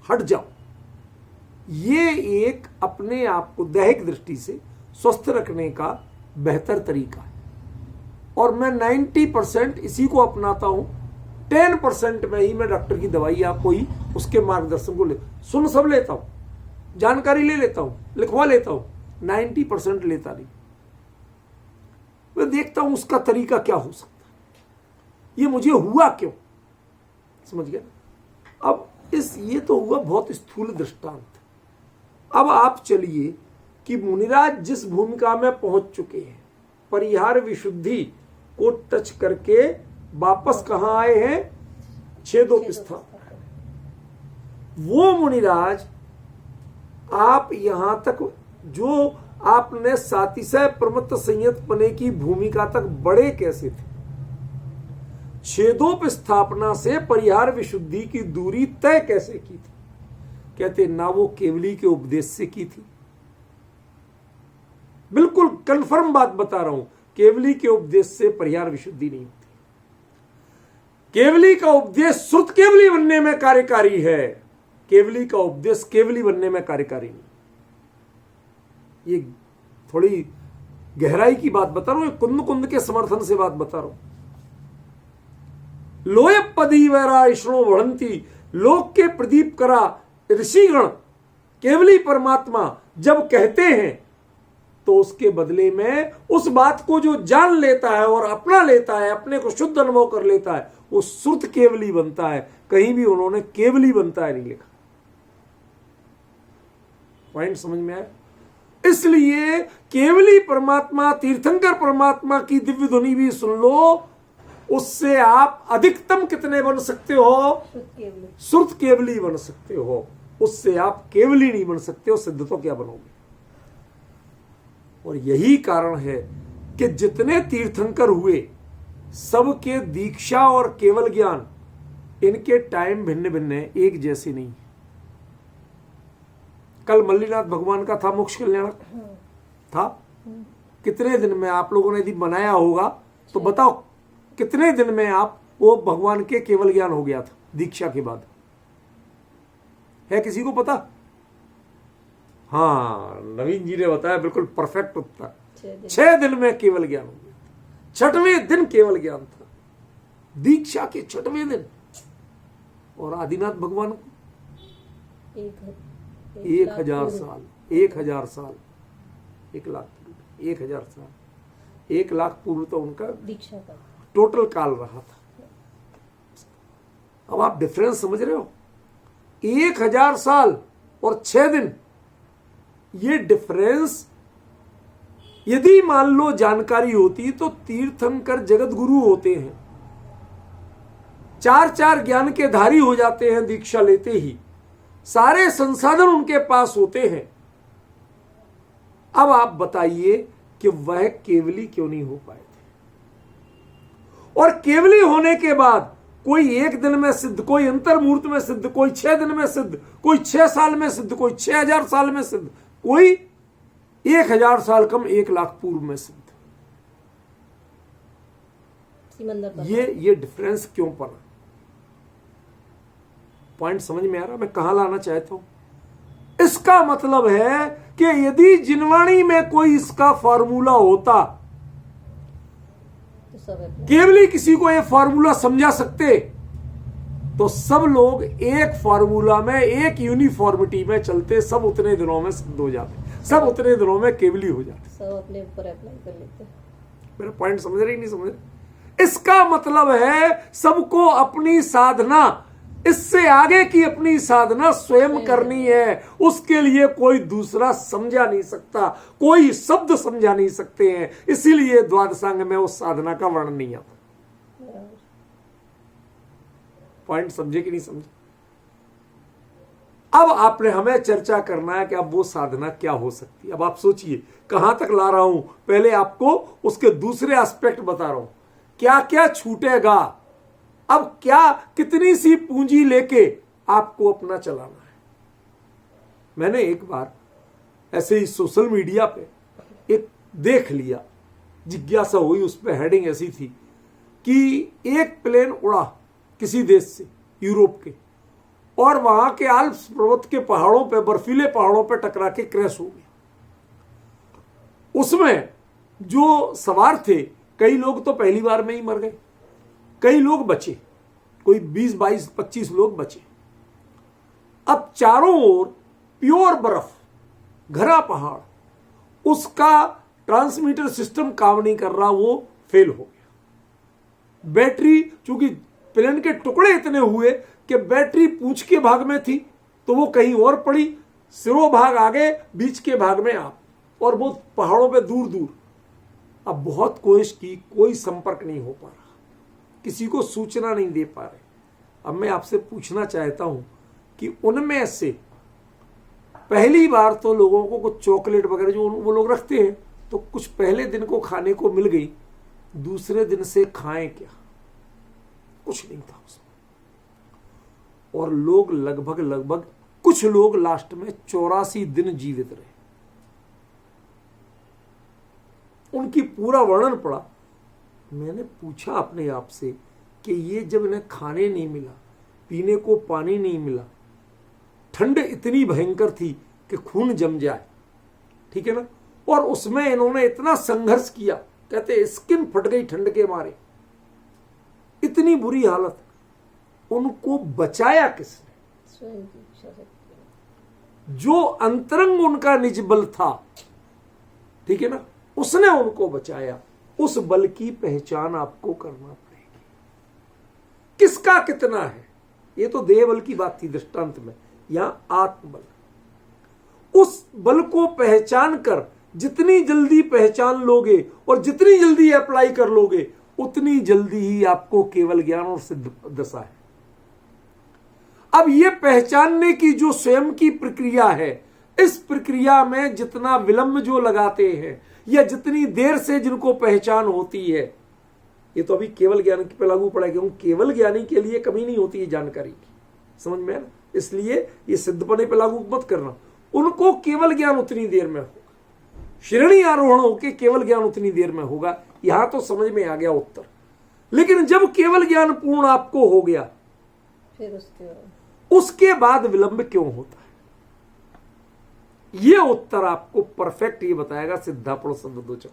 हट जाओ। ये एक अपने आप को दैहिक दृष्टि से स्वस्थ रखने का बेहतर तरीका है। और मैं 90% इसी को अपनाता हूं। 10% में ही मैं डॉक्टर की दवाई या कोई उसके मार्गदर्शन को सुन सब लेता हूं, जानकारी ले लेता हूं, लिखवा लेता हूं, 90% लेता नहीं। मैं देखता हूं उसका तरीका क्या हो सकता है, ये मुझे हुआ क्यों, समझ गया। अब ये तो हुआ बहुत स्थूल दृष्टांत। अब आप चलिए कि मुनिराज जिस भूमिका में पहुंच चुके हैं, परिहार विशुद्धि को टच करके वापस कहां आए हैं, छेदोपस्थापना। वो मुनिराज आप यहां तक जो आपने सातिशय प्रमत्त संयत पने की भूमिका तक बढ़े कैसे थे। छेदोपस्थापना से परिहार विशुद्धि की दूरी तय कैसे की थी। कहते ना वो केवली के उपदेश से की थी। बिल्कुल कंफर्म बात बता रहा हूं, केवली के उपदेश से परिहार विशुद्धि नहीं होती। केवली का उपदेश श्रुत केवली बनने में कार्यकारी है, केवली का उपदेश केवली बनने में कार्यकारी नहीं। ये थोड़ी गहराई की बात बता रहा हूं, कुंद कुंद के समर्थन से बात बता रहा हूं। लोय पदी वैरा ईश्वरों बढ़ंती, लोक के प्रदीप करा ऋषिगण। केवली परमात्मा जब कहते हैं तो उसके बदले में उस बात को जो जान लेता है और अपना लेता है, अपने को शुद्ध अनुभव कर लेता है, वो श्रुत केवली बनता है। कहीं भी उन्होंने केवली बनता है नहीं लिखा। पॉइंट समझ में आया। इसलिए केवली परमात्मा, तीर्थंकर परमात्मा की दिव्य ध्वनि भी सुन लो, उससे आप अधिकतम कितने बन सकते हो, श्रुत केवली बन सकते हो। उससे आप केवली नहीं बन सकते हो, सिद्ध तो क्या बनोगे। और यही कारण है कि जितने तीर्थंकर हुए सबके दीक्षा और केवल ज्ञान, इनके टाइम भिन्न भिन्न है, एक जैसे नहीं। कल मल्लीनाथ भगवान का था मोक्ष कल्याणक था। कितने दिन में आप लोगों ने यदि बनाया होगा तो बताओ, कितने दिन में आप वो भगवान के केवल ज्ञान हो गया था दीक्षा के बाद, है किसी को पता? हाँ, नवीन जी ने बताया बिल्कुल परफेक्ट उत्तर। 6 दिन में केवल ज्ञान हो गया। 6वें दिन केवल ज्ञान था, दीक्षा के 6वें दिन। और आदिनाथ भगवान को 1000 साल, 1000 साल, 1 लाख, 1000 साल, 1 लाख पूर्व तो उनका दीक्षा का टोटल काल रहा था। अब आप डिफरेंस समझ रहे हो, 1000 साल और 6 दिन, ये डिफरेंस यदि मान लो जानकारी होती तो तीर्थंकर जगत गुरु होते हैं, 4 ज्ञान के धारी हो जाते हैं दीक्षा लेते ही, सारे संसाधन उनके पास होते हैं। अब आप बताइए कि वह केवली क्यों नहीं हो पाए थे। और केवली होने के बाद कोई 1 दिन में सिद्ध, कोई अंतर्मुहूर्त में सिद्ध, कोई 6 दिन में सिद्ध, कोई 6 साल में सिद्ध, कोई 6000 साल में सिद्ध, कोई 1000 साल कम 1 लाख पूर्व में सिद्ध। ये डिफरेंस क्यों पड़ा? पॉइंट समझ में आ रहा मैं कहां लाना चाहता हूं? इसका मतलब है कि यदि जिनवाणी में कोई इसका फॉर्मूला होता, केवली किसी को ये फॉर्मूला समझा सकते, तो सब लोग एक फॉर्मूला में, एक यूनिफॉर्मिटी में चलते, सब उतने दिनों में सिद्ध हो जाते, सब उतने दिनों में केवली हो जाते, सब अपने ऊपर अप्लाई कर लेते। मेरा पॉइंट समझ रहे नहीं समझ रहे? इसका मतलब है सबको अपनी साधना इससे आगे की अपनी साधना स्वयं करनी है। उसके लिए कोई दूसरा समझा नहीं सकता, कोई शब्द समझा नहीं सकते हैं। इसीलिए द्वादशांग में उस साधना का वर्णन नहीं आता। पॉइंट समझे कि नहीं समझे? अब आपने हमें चर्चा करना है कि अब वो साधना क्या हो सकती है। अब आप सोचिए कहां तक ला रहा हूं। पहले आपको उसके दूसरे एस्पेक्ट बता रहा हूं, क्या क्या छूटेगा। अब क्या कितनी सी पूंजी लेके आपको अपना चलाना है। मैंने एक बार ऐसे ही सोशल मीडिया पे एक देख लिया, जिज्ञासा हुई, उस पर हेडिंग ऐसी थी कि एक प्लेन उड़ा किसी देश से, यूरोप के, और वहां के आल्प्स पर्वत के पहाड़ों पे, बर्फीले पहाड़ों पे टकरा के क्रैश हो गया। उसमें जो सवार थे, कई लोग तो पहली बार में ही मर गए, कई लोग बचे, कोई 20, 22, 25 लोग बचे। अब चारों ओर प्योर बर्फ, घना पहाड़, उसका ट्रांसमीटर सिस्टम काम नहीं कर रहा, वो फेल हो गया। बैटरी, चूंकि प्लेन के टुकड़े इतने हुए कि बैटरी पूंछ के भाग में थी तो वो कहीं और पड़ी, सिरों भाग आगे, बीच के भाग में आप, और वो पहाड़ों पे दूर दूर। अब बहुत कोशिश की, कोई संपर्क नहीं हो पा रहा, किसी को सूचना नहीं दे पा रहे। अब मैं आपसे पूछना चाहता हूं कि उनमें से पहली बार तो लोगों को कुछ चॉकलेट वगैरह जो वो लोग रखते हैं, तो कुछ पहले दिन को खाने को मिल गई, दूसरे दिन से खाएं क्या? कुछ नहीं था उसमें। और लोग लगभग कुछ लोग लास्ट में 84 दिन जीवित रहे। उनकी पूरा वर्णन पड़ा। मैंने पूछा अपने आप से कि ये जब इन्हें खाने नहीं मिला, पीने को पानी नहीं मिला, ठंड इतनी भयंकर थी कि खून जम जाए, ठीक है ना, और उसमें इन्होंने इतना संघर्ष किया, कहते स्किन फट गई ठंड के मारे, इतनी बुरी हालत, उनको बचाया किसने? जो अंतरंग उनका निज बल था, ठीक है ना, उसने उनको बचाया। उस बल की पहचान आपको करना पड़ेगी, किसका कितना है। ये तो देह बल की बात थी दृष्टांत में, यहां आत्मबल। उस बल को पहचान कर जितनी जल्दी पहचान लोगे और जितनी जल्दी अप्लाई कर लोगे, उतनी जल्दी ही आपको केवल ज्ञान और सिद्ध दशा है। अब ये पहचानने की जो स्वयं की प्रक्रिया है, इस प्रक्रिया में जितना विलंब जो लगाते हैं या जितनी देर से जिनको पहचान होती है, ये तो अभी केवल ज्ञान पे लागू पड़ा है, क्योंकि केवल ज्ञानी के लिए कमी नहीं होती है जानकारी की, समझ में है ना। इसलिए ये सिद्धपने पे लागू मत करना। उनको केवल ज्ञान उतनी देर में होगा, श्रेणी आरोहण होकर केवल ज्ञान उतनी देर में होगा। यहां तो समझ में आ गया उत्तर। लेकिन जब केवल ज्ञान पूर्ण आपको हो गया, फिर उसके बाद विलंब क्यों होता है, ये उत्तर आपको परफेक्ट ये बताएगा सिद्धापड़ शब्दोचक।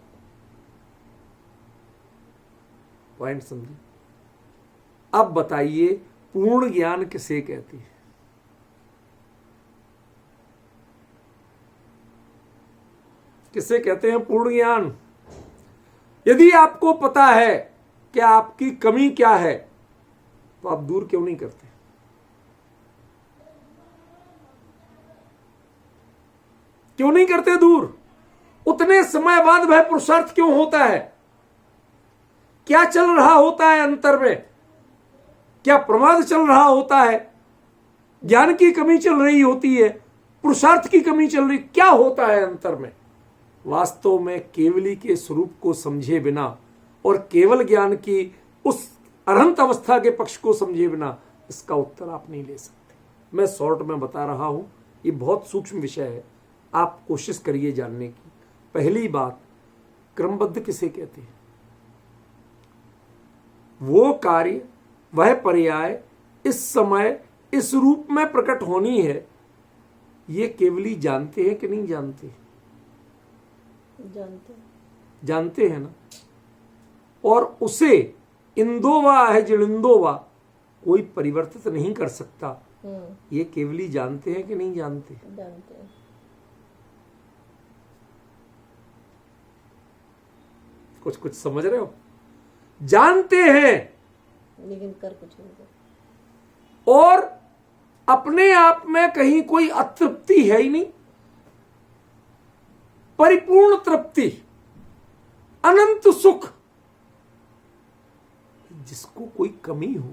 पॉइंट समझिए। अब बताइए पूर्ण ज्ञान किसे कहती है? किसे कहते हैं पूर्ण ज्ञान? यदि आपको पता है कि आपकी कमी क्या है, तो आप दूर क्यों नहीं करते? क्यों नहीं करते दूर? उतने समय बाद वह पुरुषार्थ क्यों होता है? क्या चल रहा होता है अंतर में? क्या प्रमाद चल रहा होता है? ज्ञान की कमी चल रही होती है? पुरुषार्थ की कमी चल रही? क्या होता है अंतर में? वास्तव में केवली के स्वरूप को समझे बिना और केवल ज्ञान की उस अनंत अवस्था के पक्ष को समझे बिना इसका उत्तर आप नहीं ले सकते। मैं शॉर्ट में बता रहा हूं, ये बहुत सूक्ष्म विषय है, आप कोशिश करिए जानने की। पहली बात, क्रमबद्ध किसे कहते हैं? वो कार्य, वह पर्याय इस समय इस रूप में प्रकट होनी है, ये केवली जानते हैं कि नहीं जानते? जानते हैं ना। और उसे इंदोवा है जड़िंदोवा कोई परिवर्तित नहीं कर सकता, ये केवली जानते हैं कि नहीं जानते? जानते हैं। कुछ समझ रहे हो? जानते हैं लेकिन कर कुछ नहीं। और अपने आप में कहीं कोई अतृप्ति है ही नहीं, परिपूर्ण तृप्ति, अनंत सुख। जिसको कोई कमी हो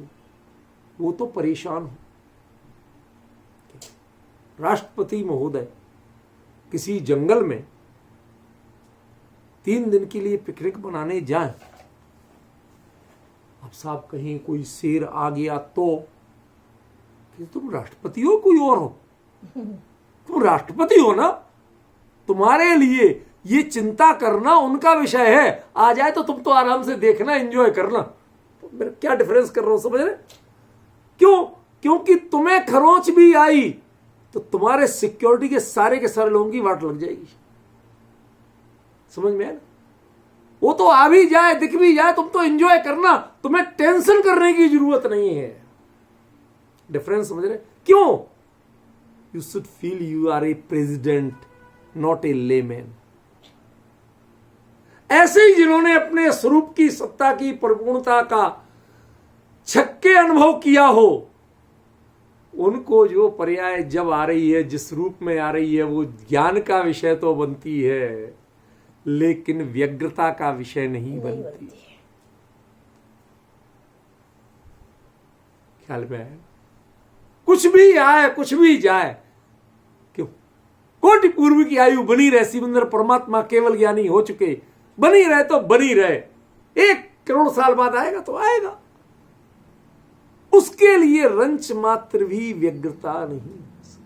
वो तो परेशान हो। राष्ट्रपति महोदय किसी जंगल में 3 दिन के लिए पिकनिक बनाने जाएं, अब साहब कहीं कोई शेर आ गया तो कि तुम राष्ट्रपति हो कोई और हो? तुम राष्ट्रपति हो ना, तुम्हारे लिए ये चिंता करना उनका विषय है। आ जाए तो तुम तो आराम से देखना, एंजॉय करना। तो मेरा क्या डिफरेंस कर रहा हूं, समझ रहे? क्यों? क्योंकि तुम्हें खरोंच भी आई तो तुम्हारे सिक्योरिटी के सारे लोगों की वाट लग जाएगी। समझ में आया? वो तो आ भी जाए, दिख भी जाए, तुम तो एंजॉय करना, तुम्हें टेंशन करने की जरूरत नहीं है। डिफरेंस समझ रहे? क्यों? You should feel you are a president, not a layman. ऐसे ही जिन्होंने अपने स्वरूप की सत्ता की परिपूर्णता का छक्के अनुभव किया हो, उनको जो पर्याय जब आ रही है, जिस रूप में आ रही है, वो ज्ञान का विषय तो बनती है लेकिन व्यग्रता का विषय नहीं बनती। ख्याल में है? कुछ भी आए कुछ भी जाए, क्यों? कोटि पूर्व की आयु बनी रहे, सिमंदर परमात्मा केवल ज्ञानी हो चुके, बनी रहे तो बनी रहे। 1 करोड़ साल बाद आएगा तो आएगा, उसके लिए रंच मात्र भी व्यग्रता नहीं हो सकती।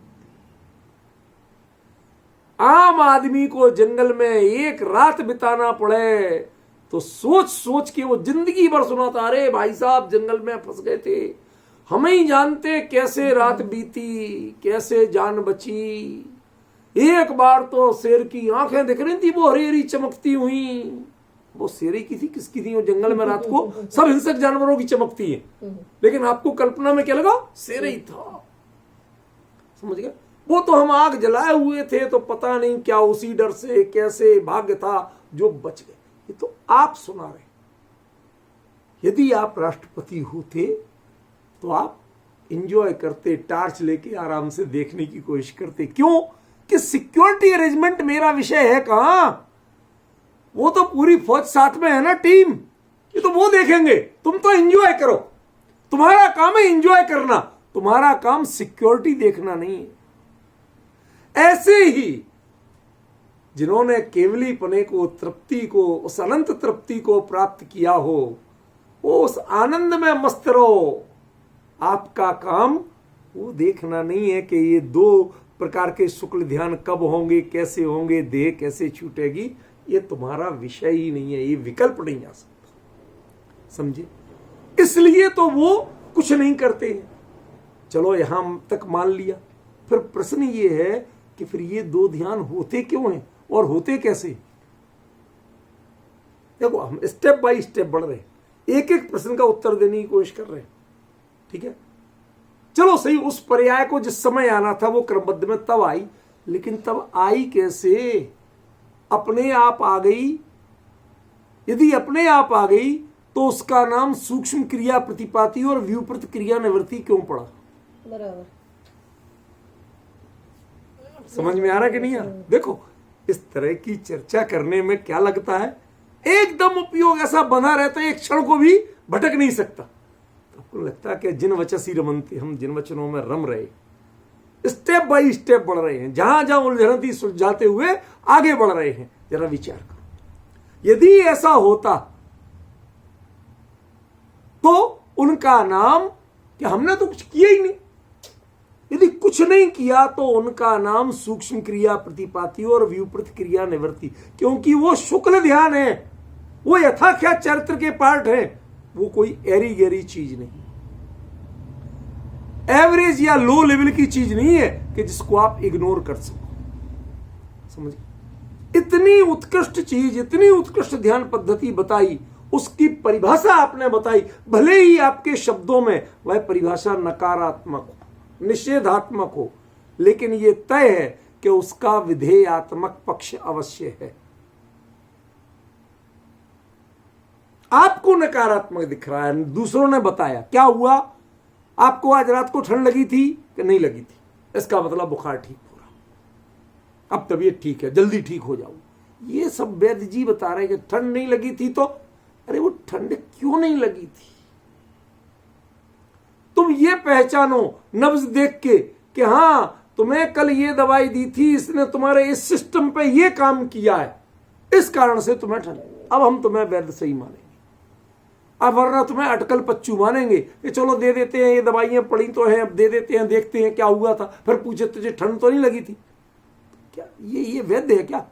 आम आदमी को जंगल में 1 रात बिताना पड़े तो सोच सोच के वो जिंदगी भर सुनाता, अरे भाई साहब जंगल में फंस गए थे, हमें ही जानते कैसे रात बीती, कैसे जान बची। एक बार तो शेर की आंखें दिख रही थी, वो हरी हरी चमकती हुई। वो शेर की थी, किसकी थी? वो जंगल में रात को सब हिंसक जानवरों की चमकती है, लेकिन आपको कल्पना में क्या लगा? शेर ही था। समझ गया? वो तो हम आग जलाए हुए थे तो पता नहीं क्या उसी डर से कैसे भाग्य था जो बच गए। ये तो आप सुना रहे। यदि आप राष्ट्रपति होते तो आप एंजॉय करते, टार्च लेके आराम से देखने की कोशिश करते। क्यों? कि सिक्योरिटी अरेंजमेंट मेरा विषय है कहां? वो तो पूरी फौज साथ में है ना, टीम, ये तो वो देखेंगे। तुम तो एंजॉय करो, तुम्हारा काम है एंजॉय करना, तुम्हारा काम सिक्योरिटी देखना नहीं है। ऐसे ही जिन्होंने केवली पने को, तृप्ति को, उस अनंत तृप्ति को प्राप्त किया हो, वो उस आनंद में मस्त रहो। आपका काम वो देखना नहीं है कि ये 2 प्रकार के शुक्ल ध्यान कब होंगे, कैसे होंगे, देह कैसे छूटेगी। ये तुम्हारा विषय ही नहीं है, ये विकल्प नहीं आ सकता। समझे? इसलिए तो वो कुछ नहीं करते हैं। चलो यहां तक मान लिया। फिर प्रश्न ये है कि फिर ये 2 ध्यान होते क्यों हैं और होते कैसे? देखो, हम स्टेप बाय स्टेप बढ़ रहे हैं, एक एक प्रश्न का उत्तर देने की कोशिश कर रहे हैं। ठीक है? चलो सही, उस पर्याय को जिस समय आना था वो क्रमबद्ध में तब आई, लेकिन तब आई कैसे? अपने आप आ गई। यदि अपने आप आ गई तो उसका नाम सूक्ष्म क्रिया प्रतिपाती और व्युत्पत्ति क्रिया निवृत्ति क्यों पड़ा? बराबर। समझ में आ रहा कि नहीं आ? देखो, इस तरह की चर्चा करने में क्या लगता है, एकदम उपयोग ऐसा बना रहता है, एक क्षण को भी भटक नहीं सकता। तो आपको लगता है कि जिन वचसी रमनते, हम जिन वचनों में रम रहे, स्टेप बाय स्टेप बढ़ रहे हैं, जहां जहां उलझन थी सुलझाते हुए आगे बढ़ रहे हैं। जरा विचार करो, यदि ऐसा होता तो उनका नाम, कि हमने तो कुछ किया ही नहीं, यदि कुछ नहीं किया तो उनका नाम सूक्ष्म क्रिया प्रतिपाती और व्युत्पत्ति क्रिया निवृत्ति, क्योंकि वो शुक्ल ध्यान है, वो यथाख्या चरित्र के पार्ट है, वो कोई एरी गहरी चीज नहीं, एवरेज या लो लेवल की चीज नहीं है कि जिसको आप इग्नोर कर सको। समझ? इतनी उत्कृष्ट चीज, इतनी उत्कृष्ट ध्यान पद्धति बताई, उसकी परिभाषा आपने बताई, भले ही आपके शब्दों में वह परिभाषा नकारात्मक हो, निषेधात्मक हो, लेकिन यह तय है कि उसका विधेयात्मक पक्ष अवश्य है। आपको नकारात्मक दिख रहा है, दूसरों ने बताया, क्या हुआ? आपको आज रात को ठंड लगी थी कि नहीं लगी थी, इसका मतलब बुखार ठीक हो रहा, अब तबीयत ठीक है, जल्दी ठीक हो जाओ। ये सब वैद्य जी बता रहे कि ठंड नहीं लगी थी तो अरे वो ठंड क्यों नहीं लगी थी? तुम ये पहचानो नब्ज देख के कि हां तुम्हें कल ये दवाई दी थी, इसने तुम्हारे इस सिस्टम पे ये काम किया है, इस कारण से तुम्हें ठंड, अब हम तुम्हें वैद्य सही मानेंगे। अब वरना तुम्हें अटकल पच्चू मानेंगे कि चलो दे देते हैं, ये दवाइयां पड़ी तो हैं, अब दे देते हैं, देखते हैं क्या हुआ था, फिर पूछे तुझे ठंड तो नहीं लगी थी? क्या ये वैद्य है क्या?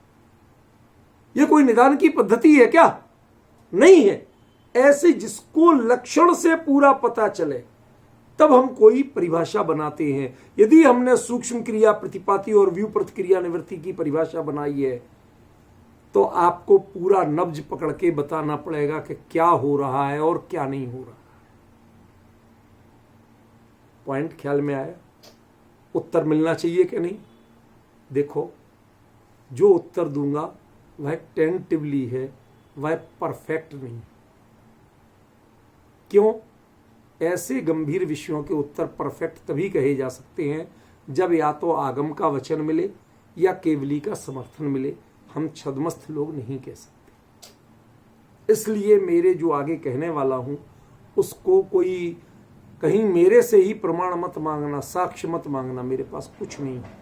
ये कोई निदान की पद्धति है क्या? नहीं है। ऐसे जिसको लक्षण से पूरा पता चले तब हम कोई परिभाषा बनाते हैं। यदि हमने सूक्ष्म क्रिया प्रतिपाती और व्यू प्रतिक्रिया निवृत्ति की परिभाषा बनाई है तो आपको पूरा नब्ज पकड़ के बताना पड़ेगा कि क्या हो रहा है और क्या नहीं हो रहा है। पॉइंट ख्याल में आया? उत्तर मिलना चाहिए कि नहीं? देखो, जो उत्तर दूंगा वह टेंटिवली है, वह परफेक्ट नहीं। क्यों? ऐसे गंभीर विषयों के उत्तर परफेक्ट तभी कहे जा सकते हैं जब या तो आगम का वचन मिले या केवली का समर्थन मिले। हम छद्मस्थ लोग नहीं कह सकते। इसलिए मेरे जो आगे कहने वाला हूं उसको कोई कहीं मेरे से ही प्रमाण मत मांगना, साक्ष्य मत मांगना, मेरे पास कुछ नहीं है।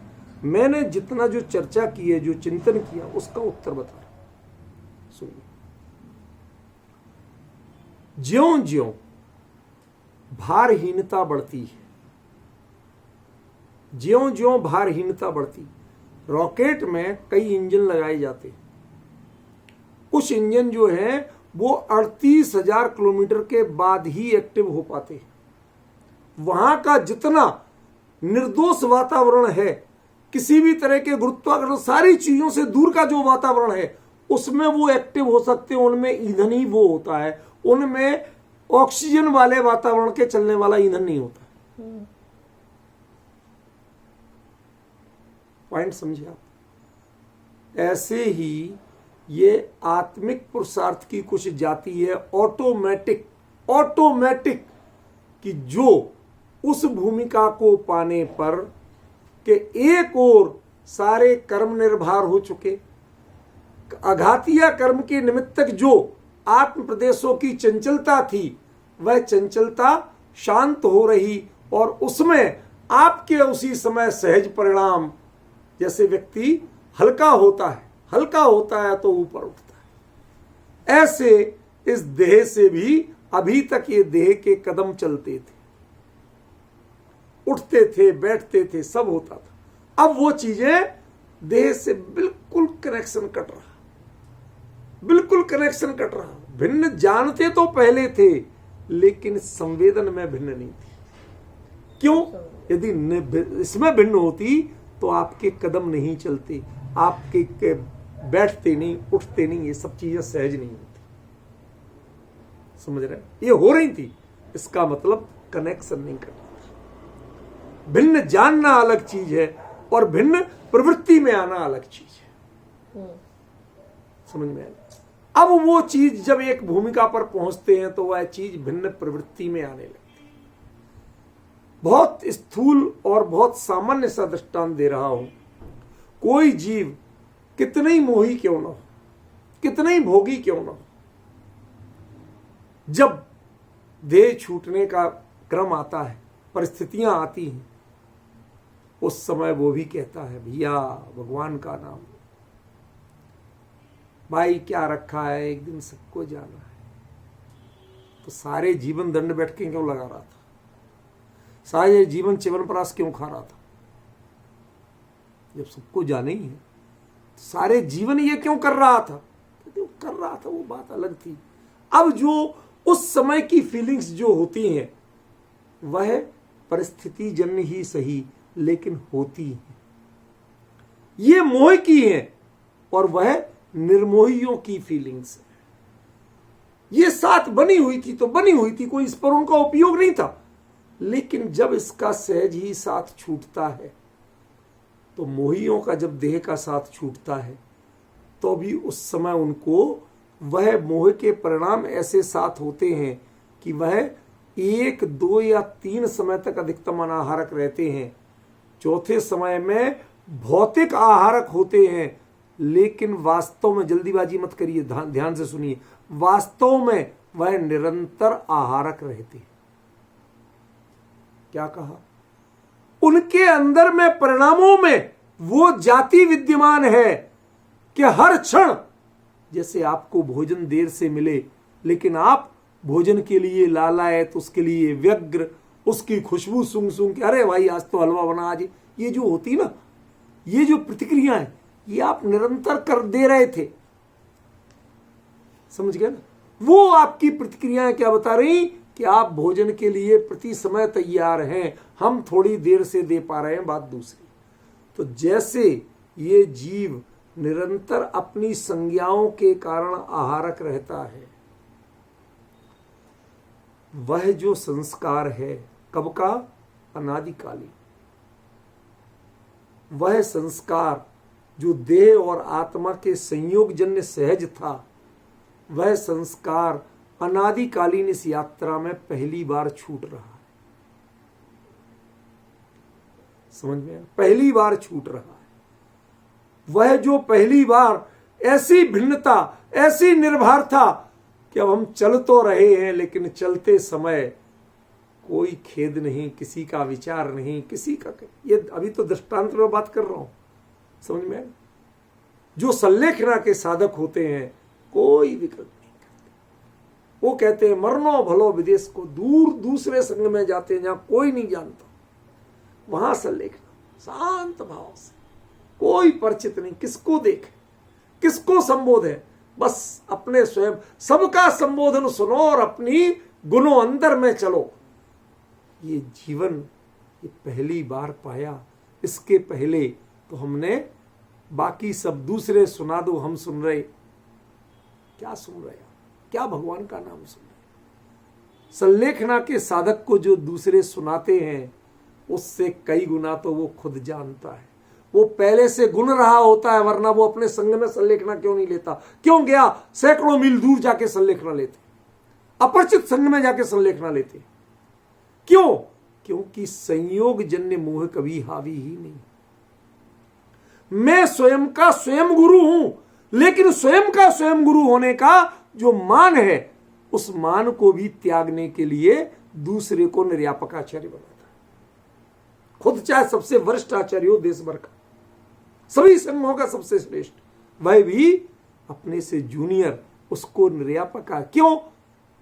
मैंने जितना जो चर्चा की है, जो चिंतन किया, उसका उत्तर बता रहा। सुनिए, ज्यों ज्यों भारहीनता बढ़ती है, ज्यों ज्यों भारहीनता बढ़ती, रॉकेट में कई इंजन लगाए जाते हैं। कुछ इंजन जो है वो 38,000 किलोमीटर के बाद ही एक्टिव हो पाते हैं। वहां का जितना निर्दोष वातावरण है, किसी भी तरह के गुरुत्वाकर्षण सारी चीजों से दूर का जो वातावरण है, उसमें वो एक्टिव हो सकते हैं। उनमें ईंधन ही वो होता है, उनमें ऑक्सीजन वाले वातावरण के चलने वाला ईंधन नहीं होता। पॉइंट समझे आप? ऐसे ही ये आत्मिक पुरुषार्थ की कुछ जाति है ऑटोमेटिक कि जो उस भूमिका को पाने पर कि एक और सारे कर्म निर्भर हो चुके, अघातिया कर्म के निमित्तक जो आत्म प्रदेशों की चंचलता थी, वह चंचलता शांत हो रही और उसमें आपके उसी समय सहज परिणाम, जैसे व्यक्ति हल्का होता है तो ऊपर उठता है। ऐसे इस देह से भी अभी तक ये देह के कदम चलते थे, उठते थे, बैठते थे, सब होता था। अब वो चीजें देह से बिल्कुल कनेक्शन कट रहा। भिन्न जानते तो पहले थे लेकिन संवेदन में भिन्न नहीं थी। क्यों? यदि इसमें भिन्न होती तो आपके कदम नहीं चलते, आपके बैठते नहीं, उठते नहीं, ये सब चीजें सहज नहीं होती। समझ रहे? ये हो रही थी, इसका मतलब कनेक्शन नहीं कर रहा था। भिन्न जानना अलग चीज है और भिन्न प्रवृत्ति में आना अलग चीज है। समझ में आया? अब वो चीज जब एक भूमिका पर पहुंचते हैं तो वह चीज भिन्न प्रवृत्ति में आने लगती है। बहुत स्थूल और बहुत सामान्य सा दृष्टांत दे रहा हूं। कोई जीव कितना ही मोही क्यों ना हो, कितना ही भोगी क्यों ना हो, जब देह छूटने का क्रम आता है, परिस्थितियां आती हैं, उस समय वो भी कहता है भैया भगवान का नाम, भाई क्या रखा है, एक दिन सबको जाना है। तो सारे जीवन दंड बैठ के क्यों लगा रहा था? सारे जीवन च्यवनप्राश क्यों खा रहा था? जब सबको जाना ही है तो सारे जीवन ये क्यों कर रहा था? कर रहा था, वो बात अलग थी। अब जो उस समय की फीलिंग्स जो होती हैं वह परिस्थिति जन्य ही सही लेकिन होती है। ये मोह की है और वह निर्मोहियों की फीलिंग्स है। ये साथ बनी हुई थी तो बनी हुई थी, कोई इस पर उनका उपयोग नहीं था। लेकिन जब इसका सहज ही साथ छूटता है तो मोहियों का जब देह का साथ छूटता है तो भी उस समय उनको वह मोह के परिणाम ऐसे साथ होते हैं कि वह 1, 2 या 3 समय तक अधिकतम अनाहारक रहते हैं। चौथे समय में भौतिक आहारक होते हैं, लेकिन वास्तव में, जल्दीबाजी मत करिए, ध्यान से सुनिए, वास्तव में वह निरंतर आहारक रहते हैं। क्या कहा? उनके अंदर में, परिणामों में वो जाति विद्यमान है कि हर क्षण, जैसे आपको भोजन देर से मिले, लेकिन आप भोजन के लिए लालायत, उसके लिए व्यग्र, उसकी खुशबू सूंघ सूंघ के, अरे भाई आज तो हलवा बना, आज ये जो होती ना, ये जो प्रतिक्रिया है, ये आप निरंतर कर दे रहे थे। समझ गए ना? वो आपकी प्रतिक्रियाएं क्या बता रही कि आप भोजन के लिए प्रति समय तैयार हैं, हम थोड़ी देर से दे पा रहे हैं, बात दूसरी। तो जैसे ये जीव निरंतर अपनी संज्ञाओं के कारण आहारक रहता है, वह जो संस्कार है कब का? अनादिकालीन। वह संस्कार जो देह और आत्मा के संयोगजन्य सहज था, वह संस्कार अनादिकालीन इस यात्रा में पहली बार छूट रहा है। समझ में? पहली बार छूट रहा है। वह जो पहली बार ऐसी भिन्नता, ऐसी निर्भरता कि अब हम चल तो रहे हैं, लेकिन चलते समय कोई खेद नहीं, किसी का विचार नहीं, किसी का, ये अभी तो दृष्टांत में बात कर रहा हूं। समझ में? जो संलेखना के साधक होते हैं, कोई विकल्प नहीं करते। वो कहते हैं मरनो भलो विदेश को, दूर दूसरे संग में जाते हैं जहां कोई नहीं जानता, वहां संलेखना शांत भाव से, कोई परिचित नहीं, किसको देखे, किसको संबोधे, बस अपने स्वयं, सबका संबोधन सुनो और अपनी गुणों अंदर में चलो। ये जीवन ये पहली बार पाया। इसके पहले तो हमने बाकी सब दूसरे सुना दो, हम सुन रहे, क्या सुन रहे, क्या भगवान का नाम सुन रहे। संलेखना के साधक को जो दूसरे सुनाते हैं, उससे कई गुना तो वो खुद जानता है। वो पहले से गुण रहा होता है, वरना वो अपने संग में संलेखना क्यों नहीं लेता? क्यों गया सैकड़ों मील दूर जाके संलेखना लेते, अपरिचित संग में जाके संलेखना लेते? क्यों? क्योंकि संयोग जन्य मोह कभी हावी ही नहीं। मैं स्वयं का स्वयं गुरु हूं, लेकिन स्वयं का स्वयं गुरु होने का जो मान है, उस मान को भी त्यागने के लिए दूसरे को निर्यापक आचार्य बनाता है। खुद चाहे सबसे वरिष्ठ आचार्य हो देश भर का, सभी संघों का सबसे श्रेष्ठ, वह भी अपने से जूनियर उसको निर्यापक। क्यों?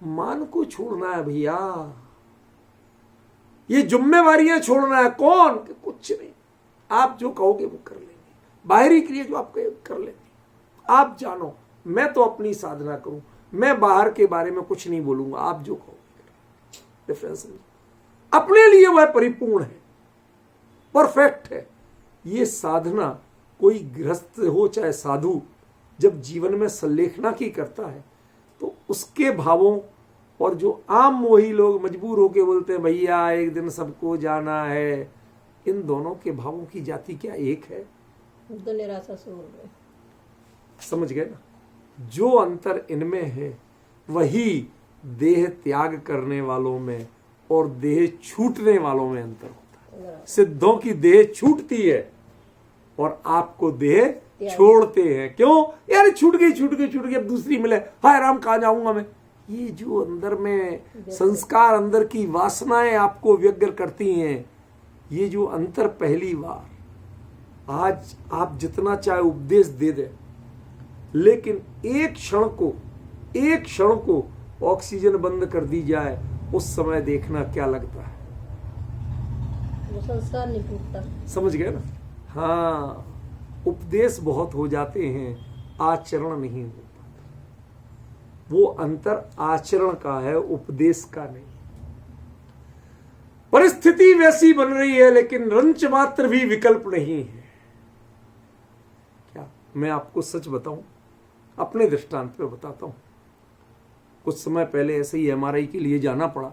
मान को छोड़ना है भैया, ये जिम्मेवारियां छोड़ना है। कौन? कुछ नहीं, आप जो कहोगे वो कर लेंगे, बाहरी क्रिया जो आप कर लेंगे। आप जानो, मैं तो अपनी साधना करूं, मैं बाहर के बारे में कुछ नहीं बोलूंगा, आप जो कहोगे। डिफरेंस अपने लिए वह परिपूर्ण है, परफेक्ट है। ये साधना कोई गृहस्थ हो चाहे साधु, जब जीवन में संलेखना की करता है, तो उसके भावों, और जो आम मोही लोग मजबूर होके बोलते हैं भैया एक दिन सबको जाना है, इन दोनों के भावों की जाति क्या एक है? तो निराशा से बोल रहे। समझ गए ना? जो अंतर इनमें है, वही देह त्याग करने वालों में और देह छूटने वालों में अंतर होता है। सिद्धों की देह छूटती है और आपको देह छोड़ते हैं। क्यों? यार छूट गई, अब दूसरी मिले, हाय राम कहाँ जाऊंगा मैं। ये जो अंदर में संस्कार, अंदर की वासनाएं आपको व्यग्र करती हैं, ये जो अंतर पहली बार, आज आप जितना चाहे उपदेश दे दें, लेकिन एक क्षण को ऑक्सीजन बंद कर दी जाए, उस समय देखना क्या लगता है। वो संस्कार नहीं टूटता। समझ गए ना? हाँ, उपदेश बहुत हो जाते हैं, आचरण नहीं हो पाता। वो अंतर आचरण का है, उपदेश का नहीं। परिस्थिति वैसी बन रही है, लेकिन रंच मात्र भी विकल्प नहीं है। क्या मैं आपको सच बताऊं? अपने दृष्टांत पे बताता हूं। कुछ समय पहले ऐसे ही MRI के लिए जाना पड़ा।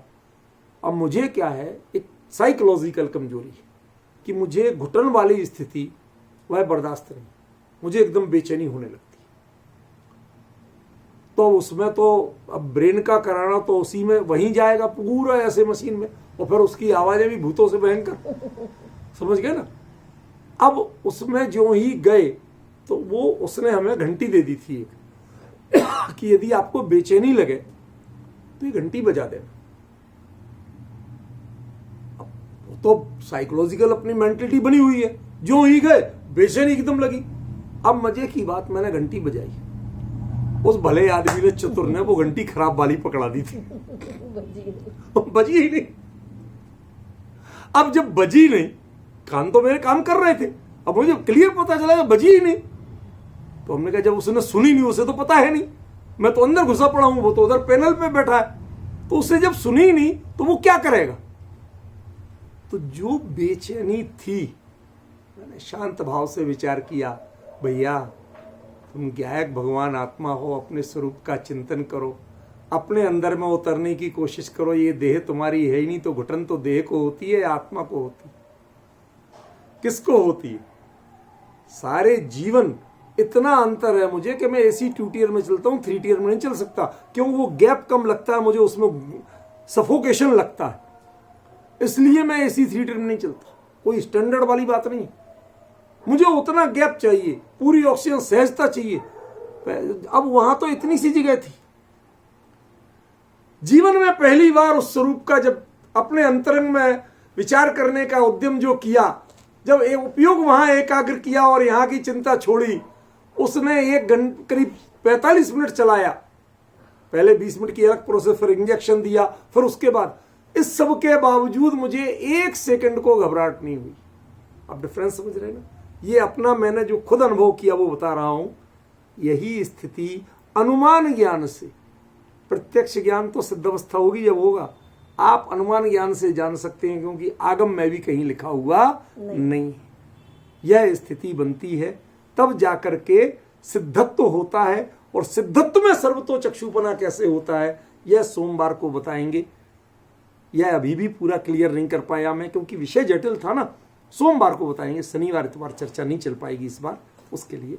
अब मुझे क्या है, एक साइकोलॉजिकल कमजोरी है कि मुझे घुटन वाली स्थिति वह बर्दाश्त नहीं, मुझे एकदम बेचैनी होने लगती है। तो उसमें तो अब ब्रेन का कराना तो उसी में वहीं जाएगा पूरा ऐसे मशीन में, और फिर उसकी आवाजें भी भूतों से भयंकर, समझ गए ना। अब उसमें जो ही गए तो वो उसने हमें घंटी दे दी थी एक कि यदि आपको बेचैनी लगे तो ये घंटी बजा देना। अब तो साइकोलॉजिकल अपनी मेंटलिटी बनी हुई है, जो ही गए बेचैनी एकदम लगी। अब मजे की बात, मैंने घंटी बजाई, उस भले आदमी ने चतुर ने वो घंटी खराब वाली पकड़ा दी थी, बजी ही नहीं। अब जब बजी नहीं, कान तो मेरे काम कर रहे थे, अब मुझे क्लियर पता चला कि बजी ही नहीं, तो हमने कहा जब उसने सुनी नहीं, उसे तो पता है नहीं, मैं तो अंदर घुसा पड़ा हूं, वो तो उधर पैनल पे बैठा है, तो उससे जब सुनी ही नहीं तो वो क्या करेगा। तो जो बेचैनी थी, मैंने शांत भाव से विचार किया, भैया तुम गायक भगवान आत्मा हो, अपने स्वरूप का चिंतन करो, अपने अंदर में उतरने की कोशिश करो। ये देह तुम्हारी है ही नहीं, तो घुटन तो देह को होती है, आत्मा को होती है। किसको होती है? सारे जीवन इतना अंतर है मुझे कि मैं एसी 2 टियर में चलता हूं, 3 टियर में नहीं चल सकता। क्यों? वो गैप कम लगता है मुझे, उसमें सफोकेशन लगता है, इसलिए मैं एसी 3 टियर में नहीं चलता। कोई स्टैंडर्ड वाली बात नहीं, मुझे उतना गैप चाहिए, पूरी ऑक्सीजन सहजता चाहिए। अब वहां तो इतनी सी जगह थी। जीवन में पहली बार उस स्वरूप का जब अपने अंतरंग में विचार करने का उद्यम जो किया, जब एक उपयोग वहां एकाग्र किया और यहां की चिंता छोड़ी, उसने 1 घंटे करीब 45 मिनट चलाया। पहले 20 मिनट की अलग प्रोसेस, फिर इंजेक्शन दिया, फिर उसके बाद इस सब के बावजूद मुझे 1 सेकंड को घबराहट नहीं हुई। आप डिफरेंस समझ रहे हैं ना? ये अपना मैंने जो खुद अनुभव किया वो बता रहा हूं। यही स्थिति अनुमान ज्ञान से, प्रत्यक्ष ज्ञान तो सिद्ध अवस्था होगी जब होगा, आप अनुमान ज्ञान से जान सकते हैं, क्योंकि आगम में भी कहीं लिखा हुआ नहीं। यह स्थिति बनती है तब जाकर के सिद्धत्व होता है, और सिद्धत्व में सर्वतो चक्षुपना कैसे होता है यह सोमवार को बताएंगे। यह अभी भी पूरा क्लियर नहीं कर पाया मैं, क्योंकि विषय जटिल था ना। सोमवार को बताएंगे, शनिवार इतवार चर्चा नहीं चल पाएगी इस बार, उसके लिए